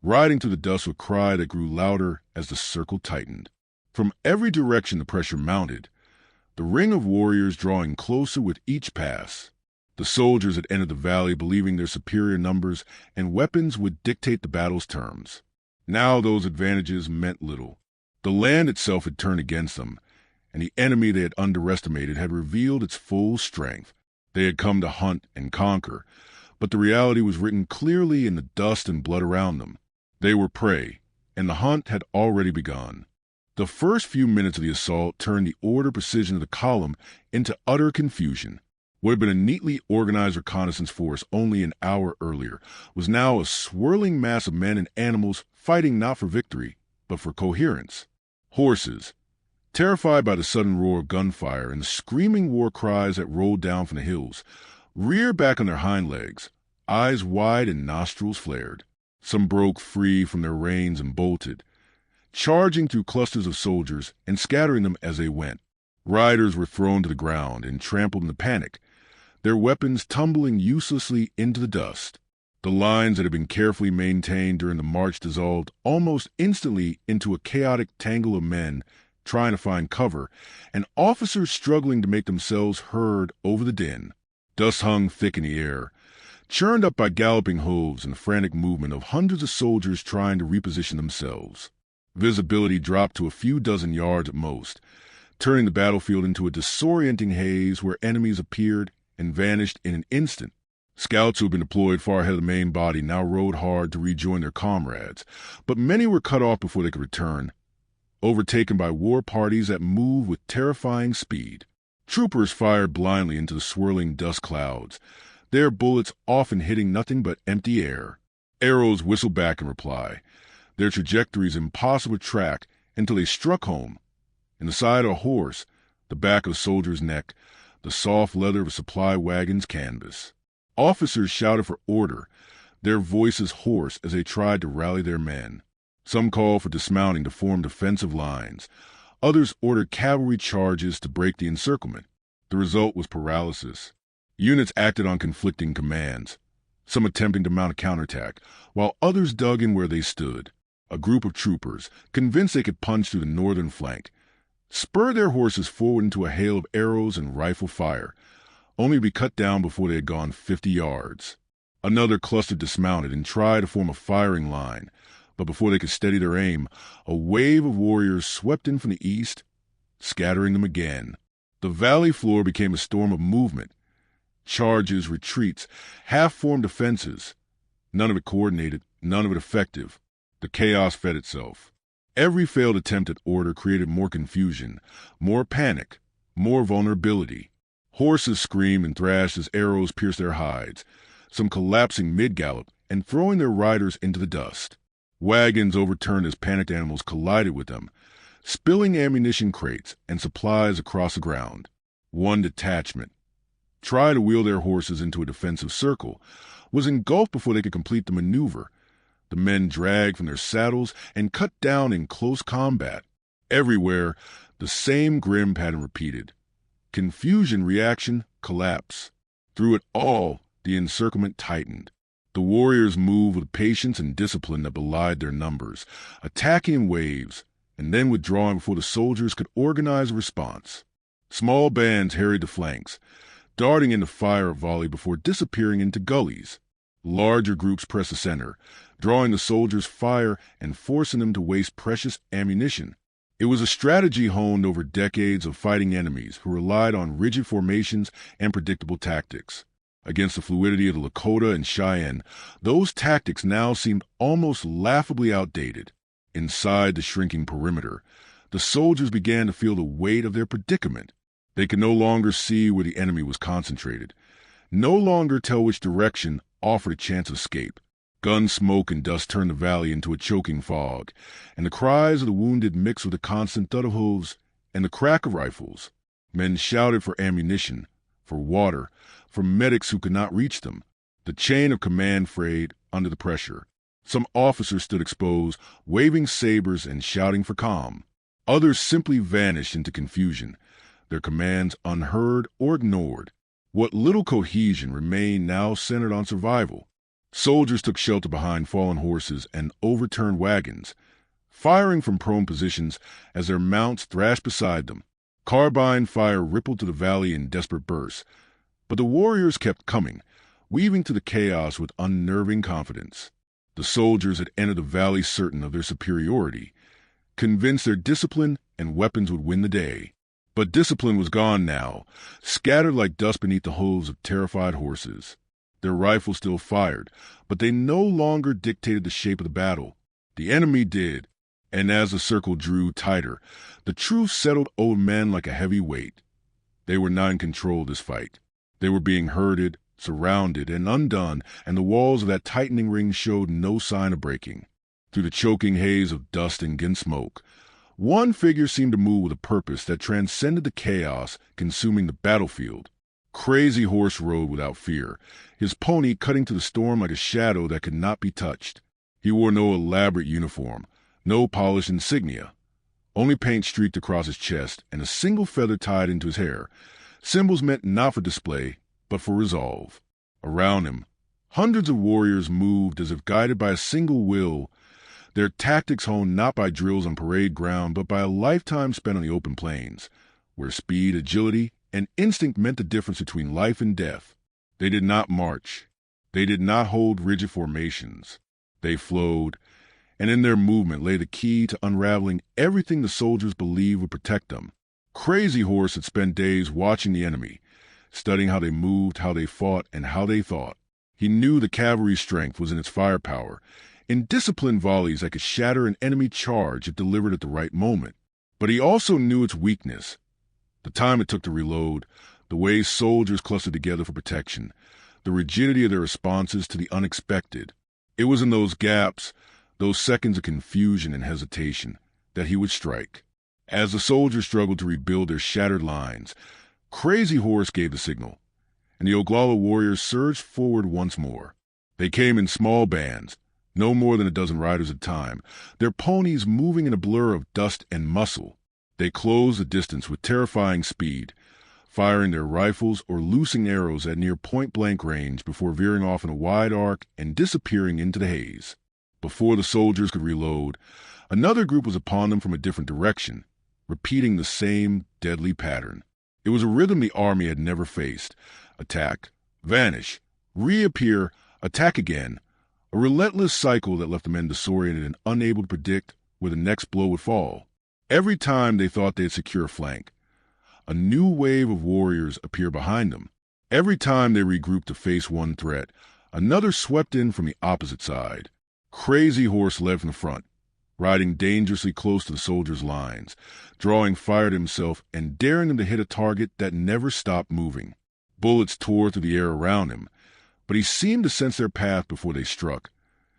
S1: riding through the dust with a cry that grew louder as the circle tightened. From every direction the pressure mounted, the ring of warriors drawing closer with each pass. The soldiers had entered the valley believing their superior numbers and weapons would dictate the battle's terms. Now those advantages meant little. The land itself had turned against them, and the enemy they had underestimated had revealed its full strength. They had come to hunt and conquer, but the reality was written clearly in the dust and blood around them. They were prey, and the hunt had already begun. The first few minutes of the assault turned the order precision of the column into utter confusion. What had been a neatly organized reconnaissance force only an hour earlier was now a swirling mass of men and animals fighting not for victory, but for coherence. Horses, terrified by the sudden roar of gunfire and the screaming war cries that rolled down from the hills, reared back on their hind legs, eyes wide and nostrils flared. Some broke free from their reins and bolted, charging through clusters of soldiers and scattering them as they went. Riders were thrown to the ground and trampled in the panic, their weapons tumbling uselessly into the dust. The lines that had been carefully maintained during the march dissolved almost instantly into a chaotic tangle of men trying to find cover, and officers struggling to make themselves heard over the din. Dust hung thick in the air, churned up by galloping hooves and the frantic movement of hundreds of soldiers trying to reposition themselves. Visibility dropped to a few dozen yards at most, turning the battlefield into a disorienting haze where enemies appeared and vanished in an instant. Scouts who had been deployed far ahead of the main body now rode hard to rejoin their comrades, but many were cut off before they could return, overtaken by war parties that moved with terrifying speed. Troopers fired blindly into the swirling dust clouds, their bullets often hitting nothing but empty air. Arrows whistled back in reply, their trajectories impossible to track until they struck home. In the side of a horse, the back of a soldier's neck, the soft leather of a supply wagon's canvas. Officers shouted for order, their voices hoarse as they tried to rally their men. Some called for dismounting to form defensive lines. Others ordered cavalry charges to break the encirclement. The result was paralysis. Units acted on conflicting commands, some attempting to mount a counterattack, while others dug in where they stood. A group of troopers, convinced they could punch through the northern flank, spurred their horses forward into a hail of arrows and rifle fire, only to be cut down before they had gone 50 yards. Another cluster dismounted and tried to form a firing line, but before they could steady their aim, a wave of warriors swept in from the east, scattering them again. The valley floor became a storm of movement. Charges, retreats, half-formed defenses. None of it coordinated, none of it effective. The chaos fed itself. Every failed attempt at order created more confusion, more panic, more vulnerability. Horses screamed and thrashed as arrows pierced their hides, some collapsing mid-gallop and throwing their riders into the dust. Wagons overturned as panicked animals collided with them, spilling ammunition crates and supplies across the ground. One detachment, tried to wheel their horses into a defensive circle, was engulfed before they could complete the maneuver. The men dragged from their saddles and cut down in close combat. Everywhere, the same grim pattern repeated. Confusion, reaction, collapse. Through it all, the encirclement tightened. The warriors moved with patience and discipline that belied their numbers, attacking in waves, and then withdrawing before the soldiers could organize a response. Small bands harried the flanks, darting into fire or volley before disappearing into gullies. Larger groups pressed the center, drawing the soldiers' fire and forcing them to waste precious ammunition. It was a strategy honed over decades of fighting enemies who relied on rigid formations and predictable tactics. Against the fluidity of the Lakota and Cheyenne, those tactics now seemed almost laughably outdated. Inside the shrinking perimeter, the soldiers began to feel the weight of their predicament. They could no longer see where the enemy was concentrated, no longer tell which direction offered a chance of escape. Gun smoke and dust turned the valley into a choking fog, and the cries of the wounded mixed with the constant thud of hooves and the crack of rifles. Men shouted for ammunition, for water, for medics who could not reach them. The chain of command frayed under the pressure. Some officers stood exposed, waving sabers and shouting for calm. Others simply vanished into confusion, their commands unheard or ignored. What little cohesion remained now centered on survival. Soldiers took shelter behind fallen horses and overturned wagons, firing from prone positions as their mounts thrashed beside them. Carbine fire rippled through the valley in desperate bursts, but the warriors kept coming, weaving through the chaos with unnerving confidence. The soldiers had entered the valley certain of their superiority, convinced their discipline and weapons would win the day. But discipline was gone now, scattered like dust beneath the hooves of terrified horses. Their rifles still fired, but they no longer dictated the shape of the battle. The enemy did, and as the circle drew tighter, the truth settled over men like a heavy weight. They were not in control of this fight. They were being herded, surrounded, and undone, and the walls of that tightening ring showed no sign of breaking. Through the choking haze of dust and smoke, one figure seemed to move with a purpose that transcended the chaos consuming the battlefield. Crazy Horse rode without fear, his pony cutting through the storm like a shadow that could not be touched. He wore no elaborate uniform, no polished insignia, only paint streaked across his chest and a single feather tied into his hair, symbols meant not for display, but for resolve. Around him, hundreds of warriors moved as if guided by a single will, their tactics honed not by drills on parade ground, but by a lifetime spent on the open plains, where speed, agility, and instinct meant the difference between life and death. They did not march. They did not hold rigid formations. They flowed, and in their movement lay the key to unraveling everything the soldiers believed would protect them. Crazy Horse had spent days watching the enemy, studying how they moved, how they fought, and how they thought. He knew the cavalry's strength was in its firepower, in disciplined volleys that could shatter an enemy charge if delivered at the right moment. But he also knew its weakness, the time it took to reload, the way soldiers clustered together for protection, the rigidity of their responses to the unexpected. It was in those gaps, those seconds of confusion and hesitation, that he would strike. As the soldiers struggled to rebuild their shattered lines, Crazy Horse gave the signal, and the Oglala warriors surged forward once more. They came in small bands, no more than a dozen riders at a time, their ponies moving in a blur of dust and muscle. They closed the distance with terrifying speed, firing their rifles or loosing arrows at near point-blank range before veering off in a wide arc and disappearing into the haze. Before the soldiers could reload, another group was upon them from a different direction, repeating the same deadly pattern. It was a rhythm the army had never faced. Attack, vanish, reappear, attack again. A relentless cycle that left the men disoriented and unable to predict where the next blow would fall. Every time they thought they'd secure a flank, a new wave of warriors appeared behind them. Every time they regrouped to face one threat, another swept in from the opposite side. Crazy Horse led from the front, riding dangerously close to the soldiers' lines, drawing fire at himself and daring them to hit a target that never stopped moving. Bullets tore through the air around him, but he seemed to sense their path before they struck,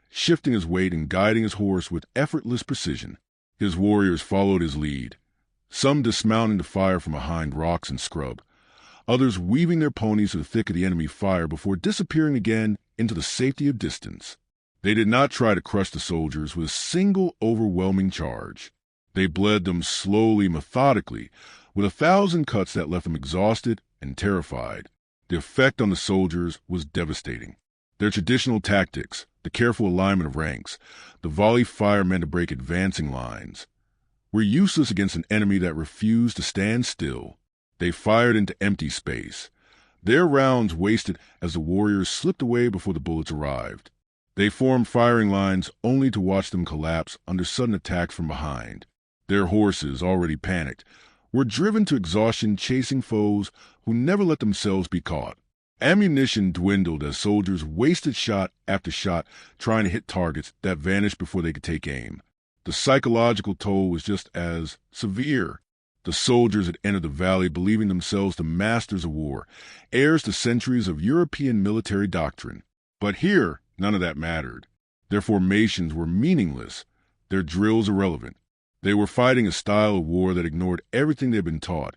S1: shifting his weight and guiding his horse with effortless precision. His warriors followed his lead, some dismounting to fire from behind rocks and scrub, others weaving their ponies through the thick of the enemy fire before disappearing again into the safety of distance. They did not try to crush the soldiers with a single overwhelming charge. They bled them slowly, methodically, with 1,000 cuts that left them exhausted and terrified. The effect on the soldiers was devastating. Their traditional tactics, the careful alignment of ranks, the volley fire meant to break advancing lines, were useless against an enemy that refused to stand still. They fired into empty space, their rounds wasted as the warriors slipped away before the bullets arrived. They formed firing lines only to watch them collapse under sudden attacks from behind. Their horses, already panicked, were driven to exhaustion chasing foes who never let themselves be caught. Ammunition dwindled as soldiers wasted shot after shot trying to hit targets that vanished before they could take aim. The psychological toll was just as severe. The soldiers had entered the valley believing themselves the masters of war, heirs to centuries of European military doctrine. But here, none of that mattered. Their formations were meaningless, their drills irrelevant. They were fighting a style of war that ignored everything they'd been taught,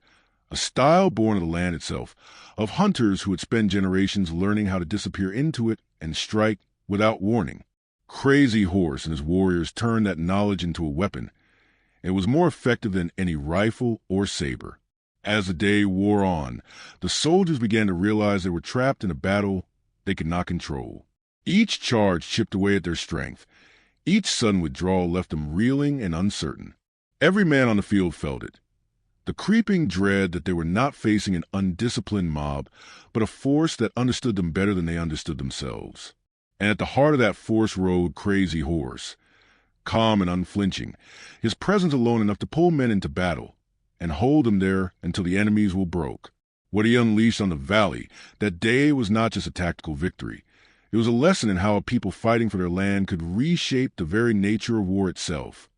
S1: a style born of the land itself, of hunters who had spent generations learning how to disappear into it and strike without warning. Crazy Horse and his warriors turned that knowledge into a weapon. It was more effective than any rifle or saber. As the day wore on, the soldiers began to realize they were trapped in a battle they could not control. Each charge chipped away at their strength. Each sudden withdrawal left them reeling and uncertain. Every man on the field felt it. The creeping dread that they were not facing an undisciplined mob, but a force that understood them better than they understood themselves. And at the heart of that force rode Crazy Horse, calm and unflinching, his presence alone enough to pull men into battle and hold them there until the enemy's will broke. What he unleashed on the valley that day was not just a tactical victory. It was a lesson in how a people fighting for their land could reshape the very nature of war itself.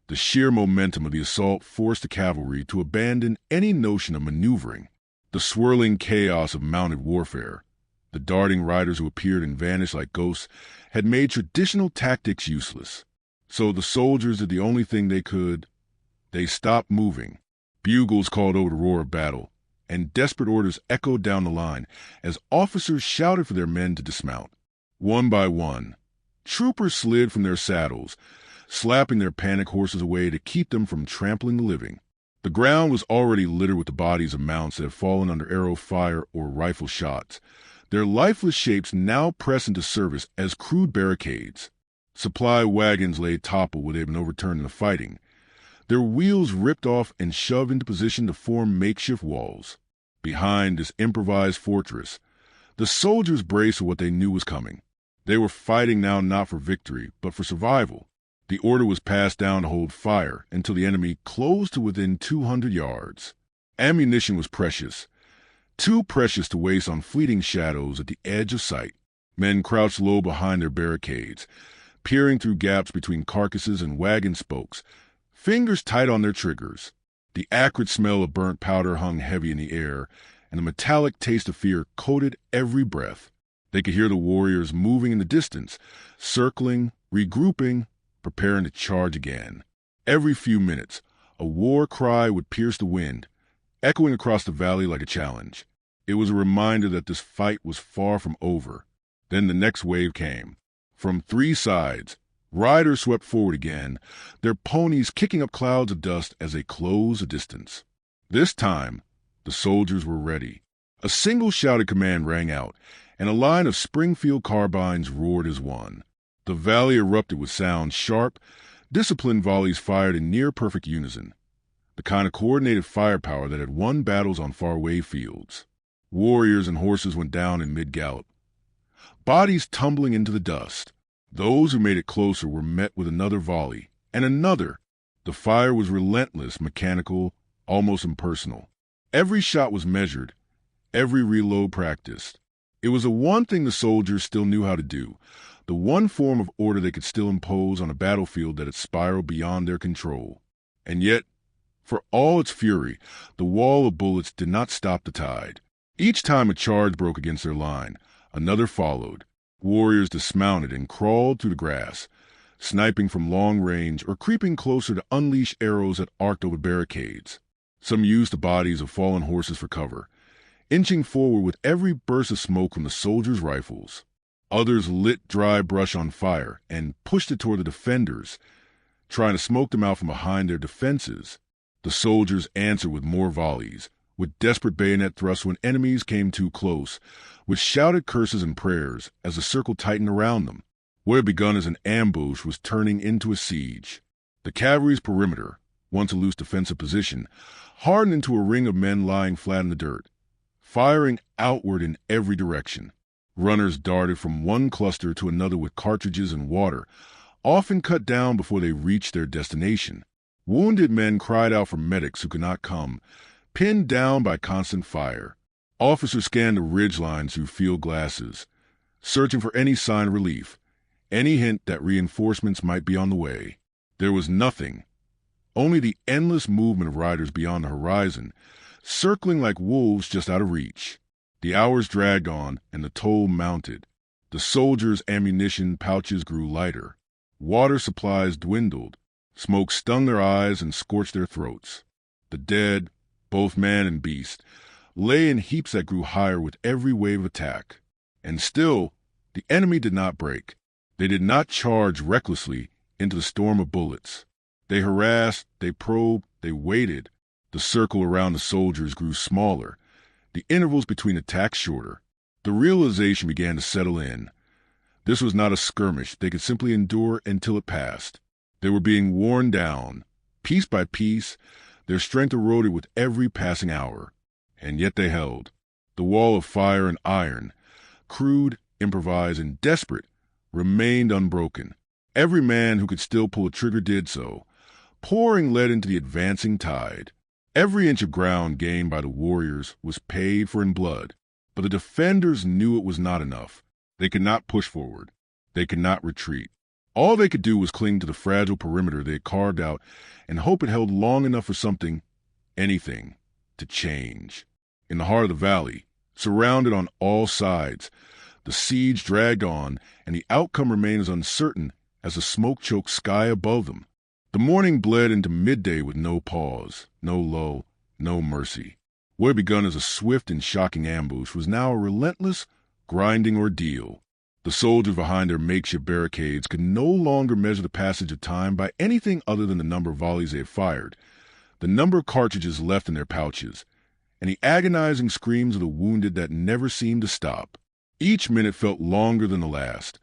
S1: The sheer momentum of the assault forced the cavalry to abandon any notion of maneuvering. The swirling chaos of mounted warfare, the darting riders who appeared and vanished like ghosts, had made traditional tactics useless. So the soldiers did the only thing they could. They stopped moving. Bugles called over the roar of battle, and desperate orders echoed down the line as officers shouted for their men to dismount. One by one, troopers slid from their saddles, slapping their panic horses away to keep them from trampling the living. The ground was already littered with the bodies of mounts that had fallen under arrow fire or rifle shots, their lifeless shapes now pressed into service as crude barricades. Supply wagons lay toppled where they had been overturned in the fighting, their wheels ripped off and shoved into position to form makeshift walls. Behind this improvised fortress, the soldiers braced for what they knew was coming. They were fighting now not for victory, but for survival. The order was passed down to hold fire until the enemy closed to within 200 yards. Ammunition was precious, too precious to waste on fleeting shadows at the edge of sight. Men crouched low behind their barricades, peering through gaps between carcasses and wagon spokes, fingers tight on their triggers. The acrid smell of burnt powder hung heavy in the air, and the metallic taste of fear coated every breath. They could hear the warriors moving in the distance, circling, regrouping, preparing to charge again. Every few minutes, a war cry would pierce the wind, echoing across the valley like a challenge. It was a reminder that this fight was far from over. Then the next wave came. From three sides, riders swept forward again, their ponies kicking up clouds of dust as they closed the distance. This time, the soldiers were ready. A single shouted command rang out, and a line of Springfield carbines roared as one. The valley erupted with sounds sharp, disciplined volleys fired in near-perfect unison, the kind of coordinated firepower that had won battles on faraway fields. Warriors and horses went down in mid-gallop, bodies tumbling into the dust. Those who made it closer were met with another volley, and another. The fire was relentless, mechanical, almost impersonal. Every shot was measured, every reload practiced. It was the one thing the soldiers still knew how to do, the one form of order they could still impose on a battlefield that had spiraled beyond their control. And yet, for all its fury, the wall of bullets did not stop the tide. Each time a charge broke against their line, another followed. Warriors dismounted and crawled through the grass, sniping from long range or creeping closer to unleash arrows that arced over barricades. Some used the bodies of fallen horses for cover, inching forward with every burst of smoke from the soldiers' rifles. Others lit dry brush on fire and pushed it toward the defenders, trying to smoke them out from behind their defenses. The soldiers answered with more volleys, with desperate bayonet thrusts when enemies came too close, with shouted curses and prayers as the circle tightened around them. What had begun as an ambush was turning into a siege. The cavalry's perimeter, once a loose defensive position, hardened into a ring of men lying flat in the dirt, firing outward in every direction. Runners darted from one cluster to another with cartridges and water, often cut down before they reached their destination. Wounded men cried out for medics who could not come, pinned down by constant fire. Officers scanned the ridgelines through field glasses, searching for any sign of relief, any hint that reinforcements might be on the way. There was nothing, only the endless movement of riders beyond the horizon, circling like wolves just out of reach. The hours dragged on, and the toll mounted. The soldiers' ammunition pouches grew lighter. Water supplies dwindled. Smoke stung their eyes and scorched their throats. The dead, both man and beast, lay in heaps that grew higher with every wave of attack. And still, the enemy did not break. They did not charge recklessly into the storm of bullets. They harassed, they probed, they waited. The circle around the soldiers grew smaller, the intervals between attacks shorter. The realization began to settle in. This was not a skirmish they could simply endure until it passed. They were being worn down. Piece by piece, their strength eroded with every passing hour. And yet they held. The wall of fire and iron, crude, improvised, and desperate, remained unbroken. Every man who could still pull a trigger did so, pouring lead into the advancing tide. Every inch of ground gained by the warriors was paid for in blood. But the defenders knew it was not enough. They could not push forward. They could not retreat. All they could do was cling to the fragile perimeter they had carved out and hope it held long enough for something, anything, to change. In the heart of the valley, surrounded on all sides, the siege dragged on, and the outcome remained as uncertain as the smoke-choked sky above them. The morning bled into midday with no pause, no lull, no mercy. What had begun as a swift and shocking ambush was now a relentless, grinding ordeal. The soldiers behind their makeshift barricades could no longer measure the passage of time by anything other than the number of volleys they had fired, the number of cartridges left in their pouches, and the agonizing screams of the wounded that never seemed to stop. Each minute felt longer than the last,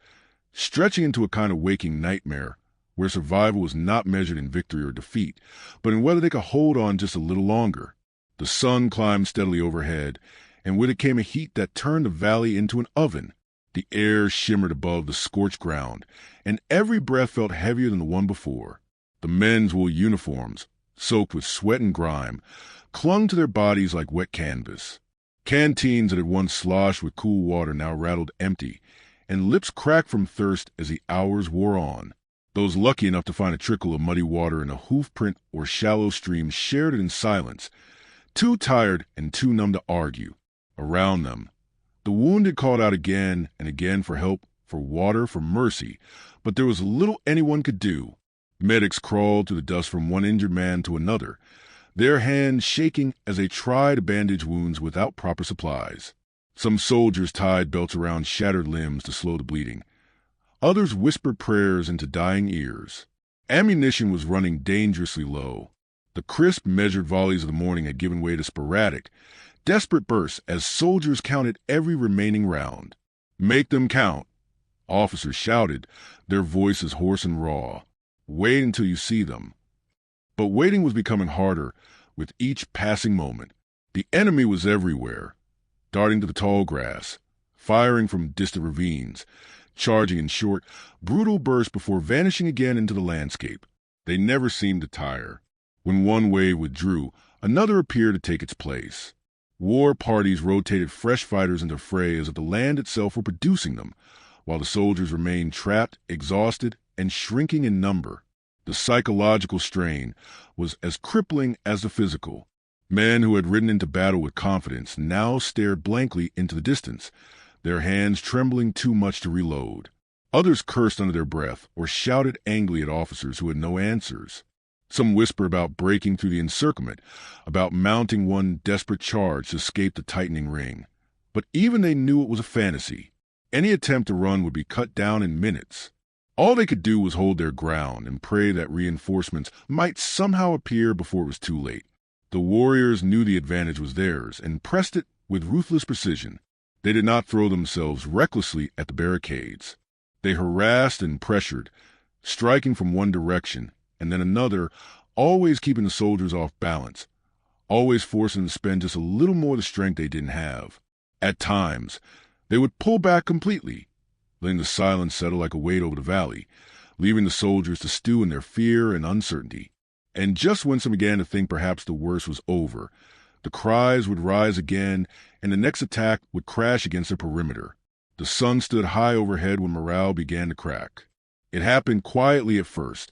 S1: stretching into a kind of waking nightmare where survival was not measured in victory or defeat, but in whether they could hold on just a little longer. The sun climbed steadily overhead, and with it came a heat that turned the valley into an oven. The air shimmered above the scorched ground, and every breath felt heavier than the one before. The men's wool uniforms, soaked with sweat and grime, clung to their bodies like wet canvas. Canteens that had once sloshed with cool water now rattled empty, and lips cracked from thirst as the hours wore on. Those lucky enough to find a trickle of muddy water in a hoofprint or shallow stream shared it in silence, too tired and too numb to argue. Around them, the wounded called out again and again for help, for water, for mercy, but there was little anyone could do. Medics crawled through the dust from one injured man to another, their hands shaking as they tried to bandage wounds without proper supplies. Some soldiers tied belts around shattered limbs to slow the bleeding. Others whispered prayers into dying ears. Ammunition was running dangerously low. The crisp, measured volleys of the morning had given way to sporadic, desperate bursts as soldiers counted every remaining round. "Make them count," officers shouted, their voices hoarse and raw. "Wait until you see them." But waiting was becoming harder with each passing moment. The enemy was everywhere, darting to the tall grass, firing from distant ravines, charging in short, brutal bursts before vanishing again into the landscape. They never seemed to tire. When one wave withdrew, another appeared to take its place. War parties rotated fresh fighters into fray as if the land itself were producing them, while the soldiers remained trapped, exhausted, and shrinking in number. The psychological strain was as crippling as the physical. Men who had ridden into battle with confidence now stared blankly into the distance, their hands trembling too much to reload. Others cursed under their breath or shouted angrily at officers who had no answers. Some whispered about breaking through the encirclement, about mounting one desperate charge to escape the tightening ring. But even they knew it was a fantasy. Any attempt to run would be cut down in minutes. All they could do was hold their ground and pray that reinforcements might somehow appear before it was too late. The warriors knew the advantage was theirs and pressed it with ruthless precision. They did not throw themselves recklessly at the barricades. They harassed and pressured, striking from one direction and then another, always keeping the soldiers off balance, always forcing them to spend just a little more of the strength they didn't have. At times, they would pull back completely, letting the silence settle like a weight over the valley, leaving the soldiers to stew in their fear and uncertainty. And just when some began to think perhaps the worst was over, the cries would rise again, and the next attack would crash against the perimeter. The sun stood high overhead when morale began to crack. It happened quietly at first,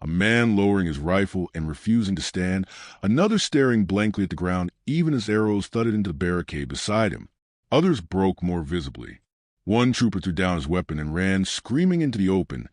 S1: a man lowering his rifle and refusing to stand, another staring blankly at the ground even as arrows thudded into the barricade beside him. Others broke more visibly. One trooper threw down his weapon and ran screaming into the open,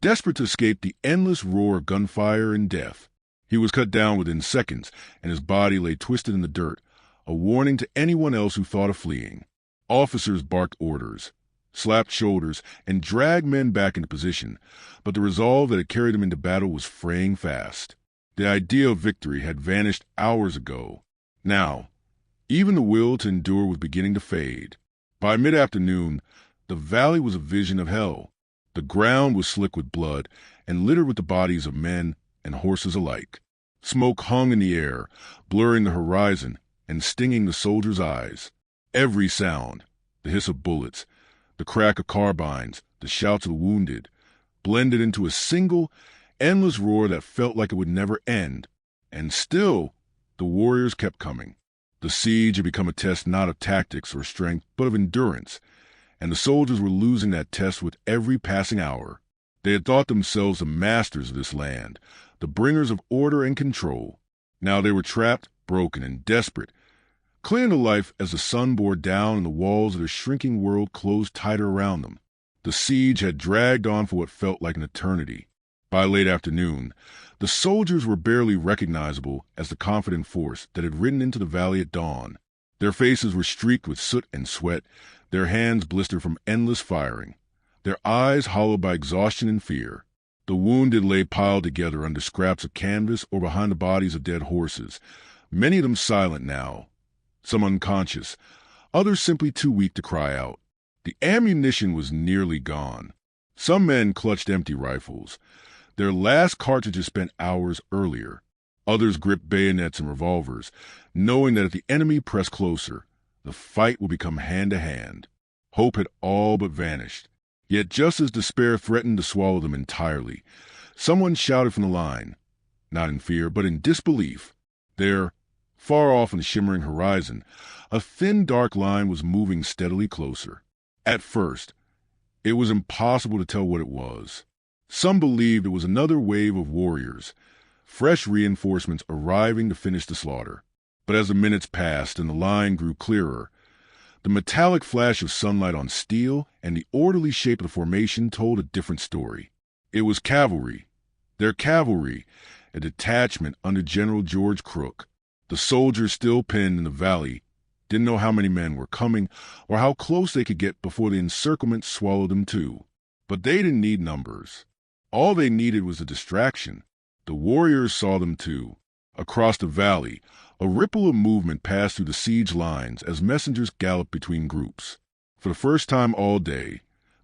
S1: desperate to escape the endless roar of gunfire and death. He was cut down within seconds, and his body lay twisted in the dirt, a warning to anyone else who thought of fleeing. Officers barked orders, slapped shoulders, and dragged men back into position, but the resolve that had carried them into battle was fraying fast. The idea of victory had vanished hours ago. Now, even the will to endure was beginning to fade. By mid-afternoon, the valley was a vision of hell. The ground was slick with blood and littered with the bodies of men and horses alike. Smoke hung in the air, blurring the horizon and stinging the soldiers' eyes. Every sound, the hiss of bullets, the crack of carbines, the shouts of the wounded, blended into a single, endless roar that felt like it would never end. And still, the warriors kept coming. The siege had become a test not of tactics or strength, but of endurance, and the soldiers were losing that test with every passing hour. They had thought themselves the masters of this land, the bringers of order and control. Now they were trapped, broken, and desperate, clinging to life as the sun bore down and the walls of their shrinking world closed tighter around them. The siege had dragged on for what felt like an eternity. By late afternoon, the soldiers were barely recognizable as the confident force that had ridden into the valley at dawn. Their faces were streaked with soot and sweat, their hands blistered from endless firing, their eyes hollowed by exhaustion and fear. The wounded lay piled together under scraps of canvas or behind the bodies of dead horses, many of them silent now, some unconscious, others simply too weak to cry out. The ammunition was nearly gone. Some men clutched empty rifles, their last cartridges spent hours earlier. Others gripped bayonets and revolvers, knowing that if the enemy pressed closer, the fight would become hand-to-hand. Hope had all but vanished. Yet just as despair threatened to swallow them entirely, someone shouted from the line, not in fear, but in disbelief. There, far off on the shimmering horizon, a thin dark line was moving steadily closer. At first, it was impossible to tell what it was. Some believed it was another wave of warriors, fresh reinforcements arriving to finish the slaughter. But as the minutes passed and the line grew clearer, the metallic flash of sunlight on steel and the orderly shape of the formation told a different story. It was cavalry. Their cavalry, a detachment under General George Crook. The soldiers still penned in the valley didn't know how many men were coming or how close they could get before the encirclement swallowed them too. But they didn't need numbers. All they needed was a distraction. The warriors saw them too. Across the valley, a ripple of movement passed through the siege lines as messengers galloped between groups. For the first time all day,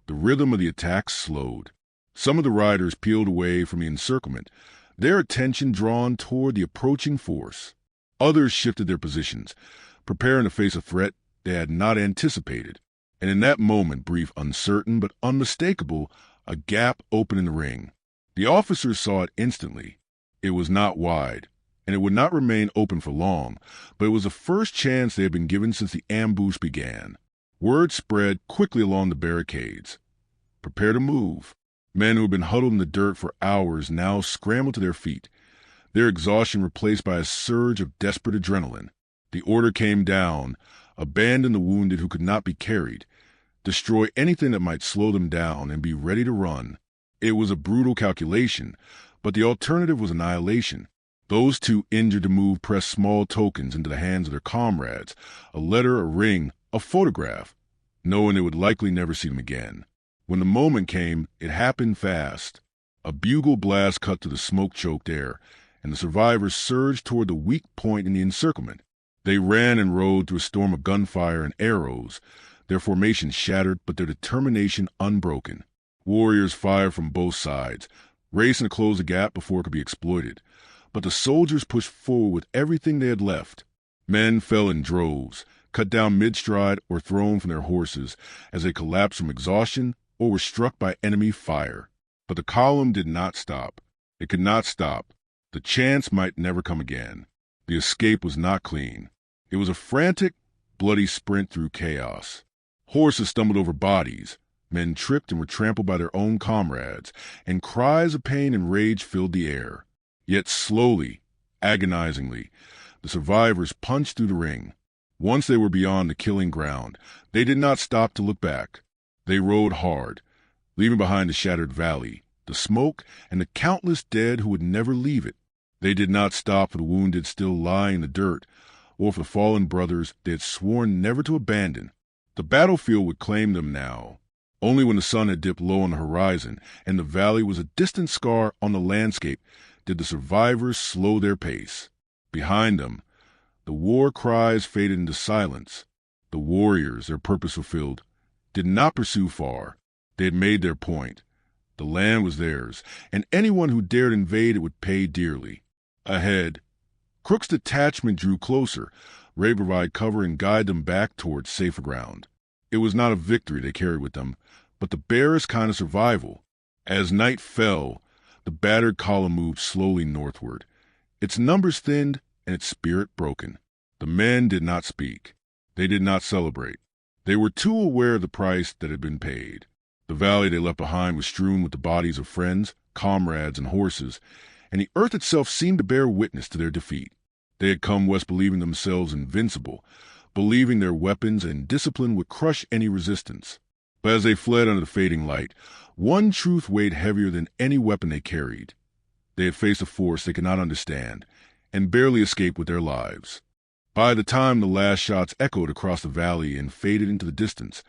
S1: the rhythm of the attack slowed. Some of the riders peeled away from the encirclement, their attention drawn toward the approaching force. Others shifted their positions, preparing to face a threat they had not anticipated. And in that moment, brief, uncertain, but unmistakable, a gap opened in the ring. The officers saw it instantly. It was not wide, and it would not remain open for long, but it was the first chance they had been given since the ambush began. Word spread quickly along the barricades. Prepare to move. Men who had been huddled in the dirt for hours now scrambled to their feet, their exhaustion replaced by a surge of desperate adrenaline. The order came down, abandon the wounded who could not be carried, destroy anything that might slow them down, and be ready to run. It was a brutal calculation, but the alternative was annihilation. Those too injured to move pressed small tokens into the hands of their comrades, a letter, a ring, a photograph, knowing they would likely never see them again. When the moment came, it happened fast. A bugle blast cut through the smoke-choked air, and the survivors surged toward the weak point in the encirclement. They ran and rode through a storm of gunfire and arrows, their formation shattered but their determination unbroken. Warriors fired from both sides, racing to close the gap before it could be exploited. But the soldiers pushed forward with everything they had left. Men fell in droves, cut down mid-stride or thrown from their horses as they collapsed from exhaustion or were struck by enemy fire. But the column did not stop. It could not stop. The chance might never come again. The escape was not clean. It was a frantic, bloody sprint through chaos. Horses stumbled over bodies. Men tripped and were trampled by their own comrades, and cries of pain and rage filled the air. Yet slowly, agonizingly, the survivors punched through the ring. Once they were beyond the killing ground, they did not stop to look back. They rode hard, leaving behind the shattered valley, the smoke, and the countless dead who would never leave it. They did not stop for the wounded still lying in the dirt, or for the fallen brothers they had sworn never to abandon. The battlefield would claim them now. Only when the sun had dipped low on the horizon and the valley was a distant scar on the landscape did the survivors slow their pace. Behind them, the war cries faded into silence. The warriors, their purpose fulfilled, did not pursue far. They had made their point. The land was theirs, and anyone who dared invade it would pay dearly. Ahead, Crook's detachment drew closer, ready to provide cover and guide them back towards safer ground. It was not a victory they carried with them, but the barest kind of survival. As night fell, the battered column moved slowly northward, its numbers thinned and its spirit broken. The men did not speak. They did not celebrate. They were too aware of the price that had been paid. The valley they left behind was strewn with the bodies of friends, comrades, and horses, and the earth itself seemed to bear witness to their defeat. They had come west believing themselves invincible, believing their weapons and discipline would crush any resistance. But as they fled under the fading light, one truth weighed heavier than any weapon they carried. They had faced a force they could not understand, and barely escaped with their lives. By the time the last shots echoed across the valley and faded into the distance,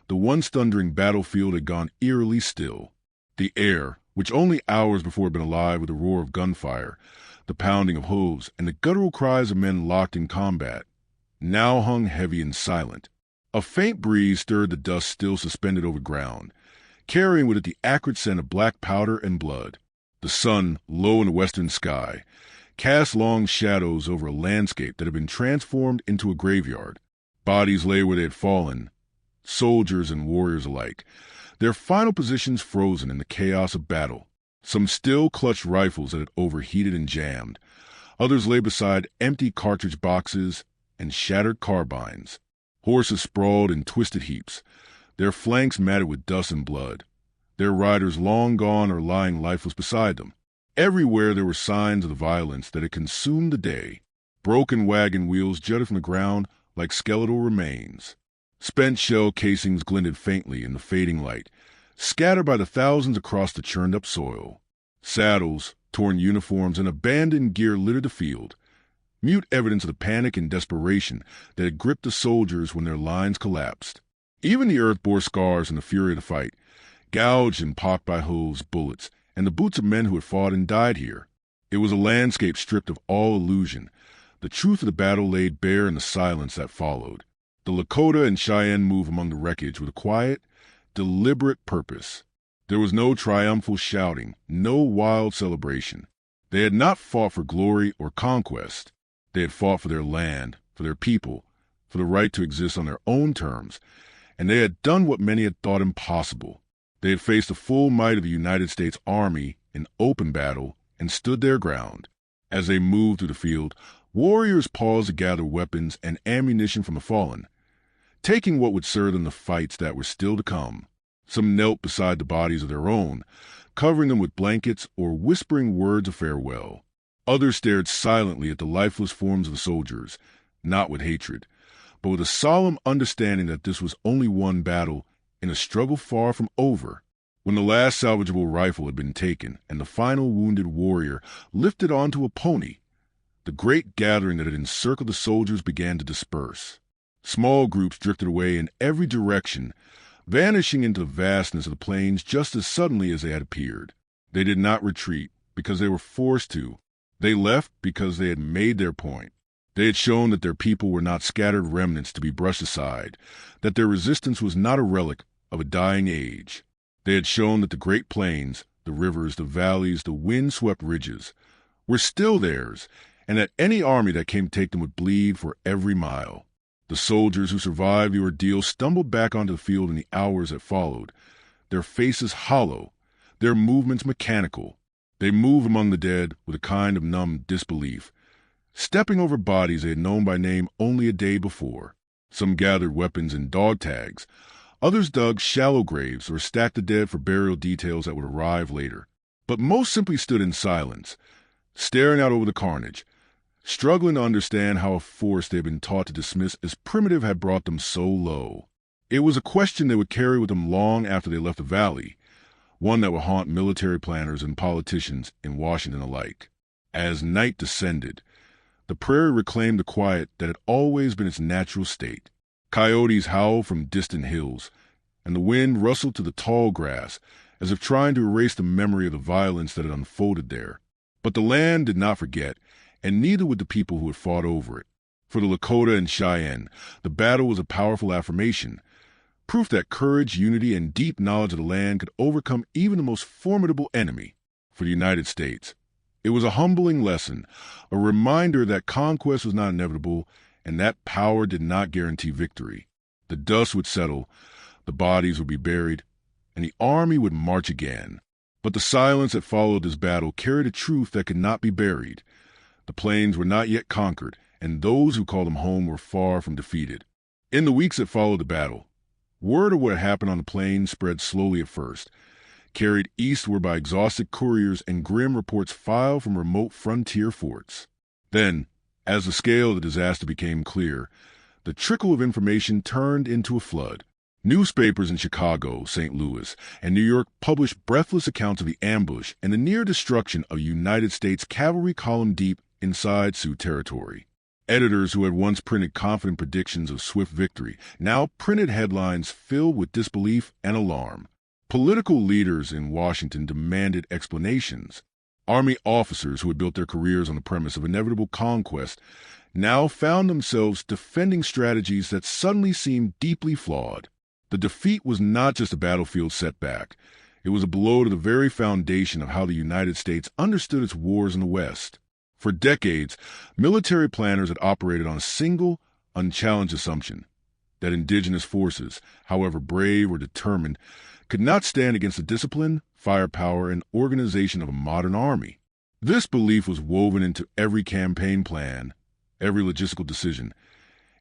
S1: the once thundering battlefield had gone eerily still. The air, which only hours before had been alive with the roar of gunfire, the pounding of hooves, and the guttural cries of men locked in combat, now hung heavy and silent. A faint breeze stirred the dust still suspended over ground, carrying with it the acrid scent of black powder and blood. The sun, low in the western sky, cast long shadows over a landscape that had been transformed into a graveyard. Bodies lay where they had fallen, soldiers and warriors alike, their final positions frozen in the chaos of battle. Some still clutched rifles that had overheated and jammed. Others lay beside empty cartridge boxes and shattered carbines. Horses sprawled in twisted heaps, their flanks matted with dust and blood, their riders long gone or lying lifeless beside them. Everywhere there were signs of the violence that had consumed the day. Broken wagon wheels jutted from the ground like skeletal remains. Spent shell casings glinted faintly in the fading light, scattered by the thousands across the churned-up soil. Saddles, torn uniforms, and abandoned gear littered the field, mute evidence of the panic and desperation that had gripped the soldiers when their lines collapsed. Even the earth bore scars in the fury of the fight, gouged and pocked by hooves, bullets, and the boots of men who had fought and died here. It was a landscape stripped of all illusion, the truth of the battle laid bare in the silence that followed. The Lakota and Cheyenne moved among the wreckage with a quiet, deliberate purpose. There was no triumphal shouting, no wild celebration. They had not fought for glory or conquest. They had fought for their land, for their people, for the right to exist on their own terms, and they had done what many had thought impossible. They had faced the full might of the United States Army in open battle and stood their ground. As they moved through the field, warriors paused to gather weapons and ammunition from the fallen, taking what would serve them the fights that were still to come. Some knelt beside the bodies of their own, covering them with blankets or whispering words of farewell. Others stared silently at the lifeless forms of the soldiers, not with hatred, but with a solemn understanding that this was only one battle in a struggle far from over. When the last salvageable rifle had been taken and the final wounded warrior lifted onto a pony, the great gathering that had encircled the soldiers began to disperse. Small groups drifted away in every direction, vanishing into the vastness of the plains just as suddenly as they had appeared. They did not retreat because they were forced to. They left because they had made their point. They had shown that their people were not scattered remnants to be brushed aside, that their resistance was not a relic of a dying age. They had shown that the Great Plains, the rivers, the valleys, the wind-swept ridges, were still theirs, and that any army that came to take them would bleed for every mile. The soldiers who survived the ordeal stumbled back onto the field in the hours that followed, their faces hollow, their movements mechanical. They moved among the dead with a kind of numb disbelief, stepping over bodies they had known by name only a day before. Some gathered weapons in dog tags. Others dug shallow graves or stacked the dead for burial details that would arrive later. But most simply stood in silence, staring out over the carnage, struggling to understand how a force they had been taught to dismiss as primitive had brought them so low. It was a question they would carry with them long after they left the valley, one that would haunt military planners and politicians in Washington alike. As night descended, the prairie reclaimed the quiet that had always been its natural state. Coyotes howled from distant hills, and the wind rustled to the tall grass, as if trying to erase the memory of the violence that had unfolded there. But the land did not forget, and neither would the people who had fought over it. For the Lakota and Cheyenne, the battle was a powerful affirmation, proof that courage, unity, and deep knowledge of the land could overcome even the most formidable enemy. For the United States, it was a humbling lesson, a reminder that conquest was not inevitable and that power did not guarantee victory. The dust would settle, the bodies would be buried, and the army would march again. But the silence that followed this battle carried a truth that could not be buried. The plains were not yet conquered, and those who called them home were far from defeated. In the weeks that followed the battle, word of what had happened on the plains spread slowly at first, carried eastward by exhausted couriers and grim reports filed from remote frontier forts. Then, as the scale of the disaster became clear, the trickle of information turned into a flood. Newspapers in Chicago, St. Louis, and New York published breathless accounts of the ambush and the near destruction of United States cavalry column deep inside Sioux territory. Editors who had once printed confident predictions of swift victory now printed headlines filled with disbelief and alarm. Political leaders in Washington demanded explanations. Army officers who had built their careers on the premise of inevitable conquest now found themselves defending strategies that suddenly seemed deeply flawed. The defeat was not just a battlefield setback. It was a blow to the very foundation of how the United States understood its wars in the West. For decades, military planners had operated on a single, unchallenged assumption that indigenous forces, however brave or determined, could not stand against the discipline, firepower, and organization of a modern army. This belief was woven into every campaign plan, every logistical decision,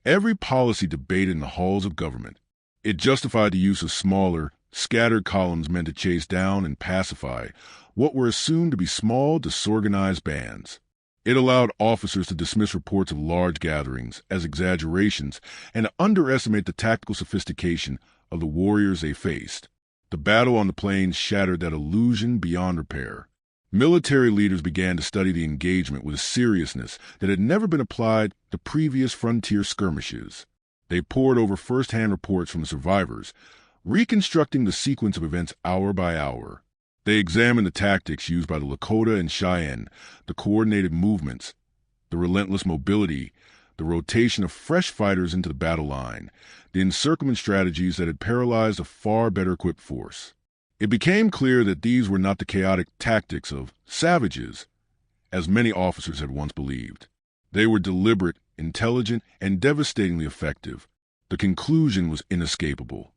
S1: every policy debated in the halls of government. It justified the use of smaller, scattered columns meant to chase down and pacify what were assumed to be small, disorganized bands. It allowed officers to dismiss reports of large gatherings as exaggerations and to underestimate the tactical sophistication of the warriors they faced. The battle on the plains shattered that illusion beyond repair. Military leaders began to study the engagement with a seriousness that had never been applied to previous frontier skirmishes. They pored over first-hand reports from the survivors, reconstructing the sequence of events hour by hour. They examined the tactics used by the Lakota and Cheyenne, the coordinated movements, the relentless mobility, the rotation of fresh fighters into the battle line, the encirclement strategies that had paralyzed a far better equipped force. It became clear that these were not the chaotic tactics of savages, as many officers had once believed. They were deliberate, intelligent, and devastatingly effective. The conclusion was inescapable.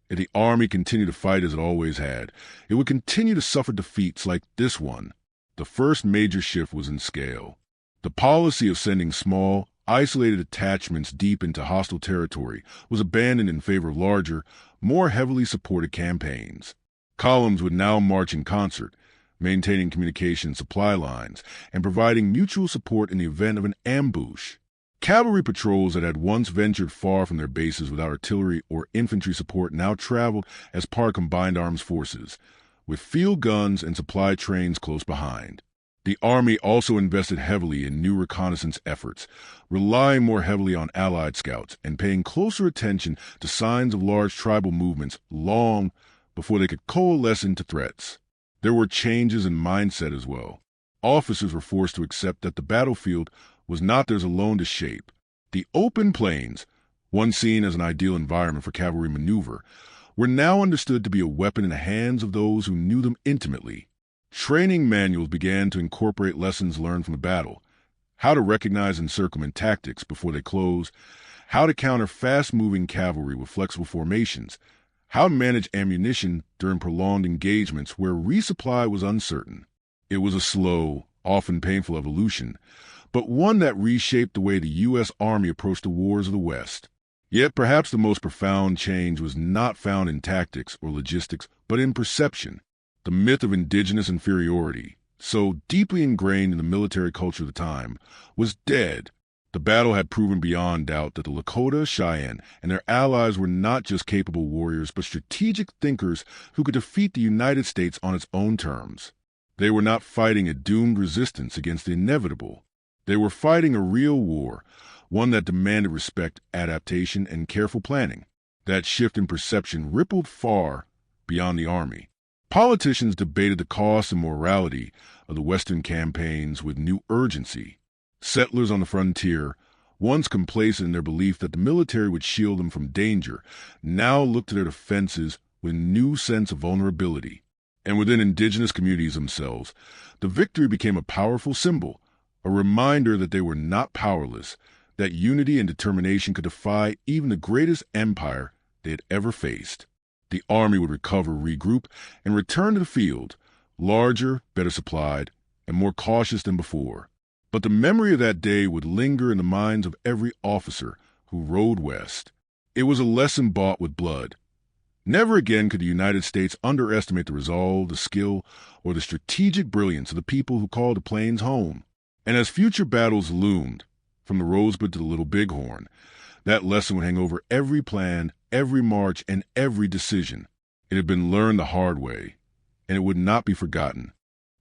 S1: If the Army continued to fight as it always had, it would continue to suffer defeats like this one. The first major shift was in scale. The policy of sending small, isolated detachments deep into hostile territory was abandoned in favor of larger, more heavily supported campaigns. Columns would now march in concert, maintaining communication supply lines and providing mutual support in the event of an ambush. Cavalry patrols that had once ventured far from their bases without artillery or infantry support now traveled as part of combined arms forces, with field guns and supply trains close behind. The Army also invested heavily in new reconnaissance efforts, relying more heavily on Allied scouts and paying closer attention to signs of large tribal movements long before they could coalesce into threats. There were changes in mindset as well. Officers were forced to accept that the battlefield was not theirs alone to shape. The open plains, once seen as an ideal environment for cavalry maneuver, were now understood to be a weapon in the hands of those who knew them intimately. Training manuals began to incorporate lessons learned from the battle: how to recognize encirclement tactics before they close, how to counter fast-moving cavalry with flexible formations, how to manage ammunition during prolonged engagements where resupply was uncertain. It was a slow, often painful evolution, but one that reshaped the way the U.S. Army approached the wars of the West. Yet perhaps the most profound change was not found in tactics or logistics, but in perception. The myth of indigenous inferiority, so deeply ingrained in the military culture of the time, was dead. The battle had proven beyond doubt that the Lakota, Cheyenne, and their allies were not just capable warriors, but strategic thinkers who could defeat the United States on its own terms. They were not fighting a doomed resistance against the inevitable. They were fighting a real war, one that demanded respect, adaptation, and careful planning. That shift in perception rippled far beyond the Army. Politicians debated the cost and morality of the Western campaigns with new urgency. Settlers on the frontier, once complacent in their belief that the military would shield them from danger, now looked to their defenses with a new sense of vulnerability. And within indigenous communities themselves, the victory became a powerful symbol, a reminder that they were not powerless, that unity and determination could defy even the greatest empire they had ever faced. The Army would recover, regroup, and return to the field, larger, better supplied, and more cautious than before. But the memory of that day would linger in the minds of every officer who rode west. It was a lesson bought with blood. Never again could the United States underestimate the resolve, the skill, or the strategic brilliance of the people who called the plains home. And as future battles loomed, from the Rosebud to the Little Bighorn, that lesson would hang over every plan, every march, and every decision. It had been learned the hard way, and it would not be forgotten.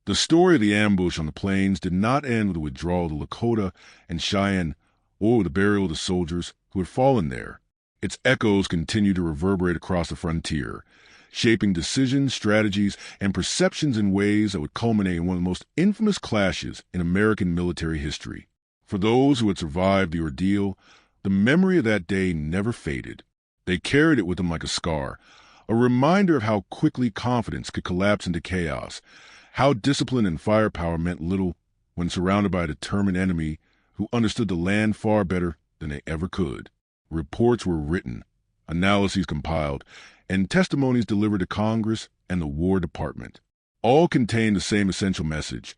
S1: The story of the ambush on the plains did not end with the withdrawal of the Lakota and Cheyenne or with the burial of the soldiers who had fallen there. Its echoes continued to reverberate across the frontier, shaping decisions, strategies, and perceptions in ways that would culminate in one of the most infamous clashes in American military history. For those who had survived the ordeal, the memory of that day never faded. They carried it with them like a scar, a reminder of how quickly confidence could collapse into chaos, how discipline and firepower meant little when surrounded by a determined enemy who understood the land far better than they ever could. Reports were written, analyses compiled, and testimonies delivered to Congress and the War Department. All contained the same essential message.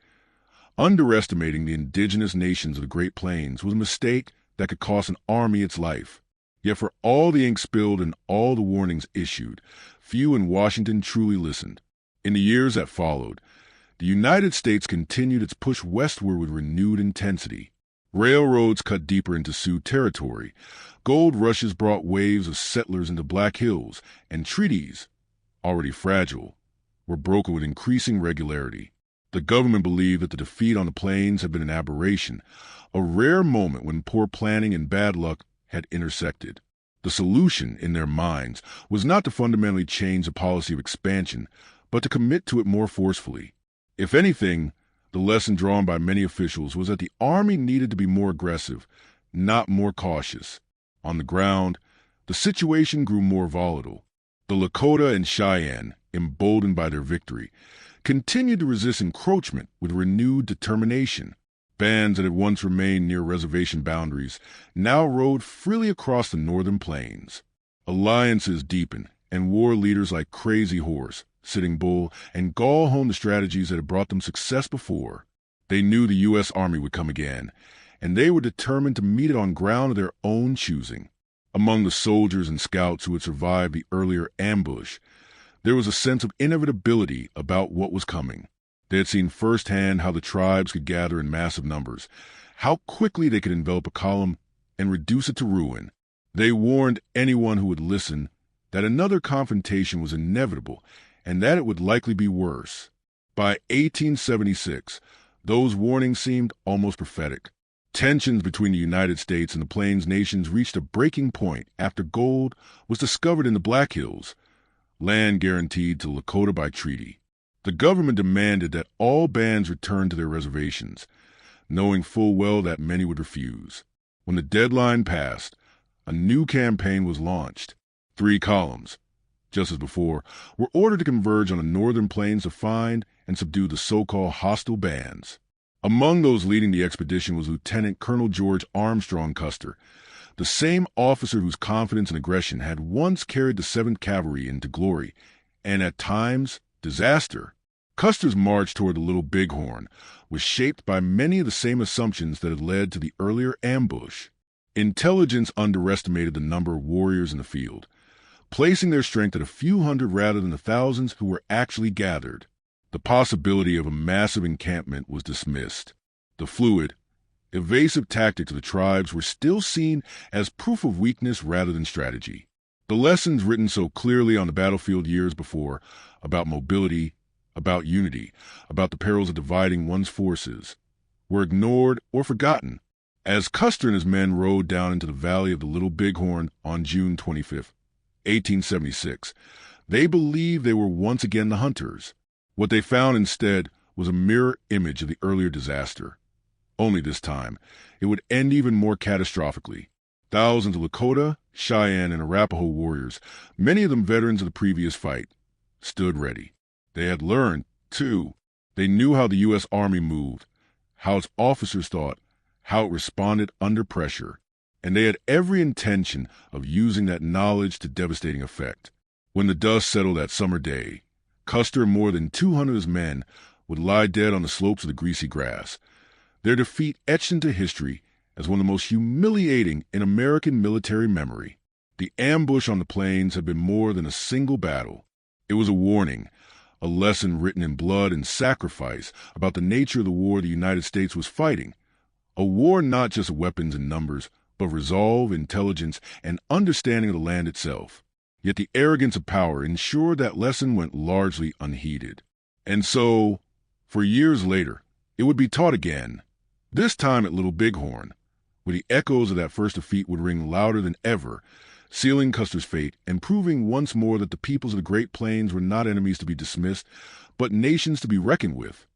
S1: Underestimating the indigenous nations of the Great Plains was a mistake that could cost an army its life. Yet for all the ink spilled and all the warnings issued, few in Washington truly listened. In the years that followed, the United States continued its push westward with renewed intensity. Railroads cut deeper into Sioux territory. Gold rushes brought waves of settlers into Black Hills, and treaties, already fragile, were broken with increasing regularity. The government believed that the defeat on the plains had been an aberration, a rare moment when poor planning and bad luck had intersected. The solution, in their minds, was not to fundamentally change the policy of expansion, but to commit to it more forcefully. If anything, the lesson drawn by many officials was that the Army needed to be more aggressive, not more cautious. On the ground, the situation grew more volatile. The Lakota and Cheyenne, emboldened by their victory, continued to resist encroachment with renewed determination. Bands that had once remained near reservation boundaries now rode freely across the northern plains. Alliances deepened, and war leaders like Crazy Horse, Sitting Bull, and Gall honed the strategies that had brought them success before. They knew the U.S. Army would come again, and they were determined to meet it on ground of their own choosing. Among the soldiers and scouts who had survived the earlier ambush, there was a sense of inevitability about what was coming. They had seen firsthand how the tribes could gather in massive numbers, how quickly they could envelop a column and reduce it to ruin. They warned anyone who would listen that another confrontation was inevitable and that it would likely be worse. By 1876, those warnings seemed almost prophetic. Tensions between the United States and the Plains nations reached a breaking point after gold was discovered in the Black Hills, land guaranteed to Lakota by treaty. The government demanded that all bands return to their reservations, knowing full well that many would refuse. When the deadline passed, a new campaign was launched. 3 columns, just as before, were ordered to converge on the northern plains to find and subdue the so-called hostile bands. Among those leading the expedition was Lieutenant Colonel George Armstrong Custer, the same officer whose confidence and aggression had once carried the 7th Cavalry into glory and, at times, disaster. Custer's march toward the Little Bighorn was shaped by many of the same assumptions that had led to the earlier ambush. Intelligence underestimated the number of warriors in the field, placing their strength at a few hundred rather than the thousands who were actually gathered. The possibility of a massive encampment was dismissed. The fluid, evasive tactics of the tribes were still seen as proof of weakness rather than strategy. The lessons written so clearly on the battlefield years before about mobility, about unity, about the perils of dividing one's forces, were ignored or forgotten. As Custer and his men rode down into the valley of the Little Bighorn on June 25, 1876, they believed they were once again the hunters. What they found instead was a mirror image of the earlier disaster. Only this time, it would end even more catastrophically. Thousands of Lakota, Cheyenne, and Arapaho warriors, many of them veterans of the previous fight, stood ready. They had learned, too. They knew how the U.S. Army moved, how its officers thought, how it responded under pressure, and they had every intention of using that knowledge to devastating effect. When the dust settled that summer day, Custer and more than 200 of his men would lie dead on the slopes of the greasy grass, their defeat etched into history as one of the most humiliating in American military memory. The ambush on the plains had been more than a single battle. It was a warning, a lesson written in blood and sacrifice about the nature of the war the United States was fighting, a war not just of weapons and numbers, but resolve, intelligence, and understanding of the land itself. Yet the arrogance of power ensured that lesson went largely unheeded. And so, for years later, it would be taught again, this time at Little Bighorn, where the echoes of that first defeat would ring louder than ever, sealing Custer's fate and proving once more that the peoples of the Great Plains were not enemies to be dismissed, but nations to be reckoned with.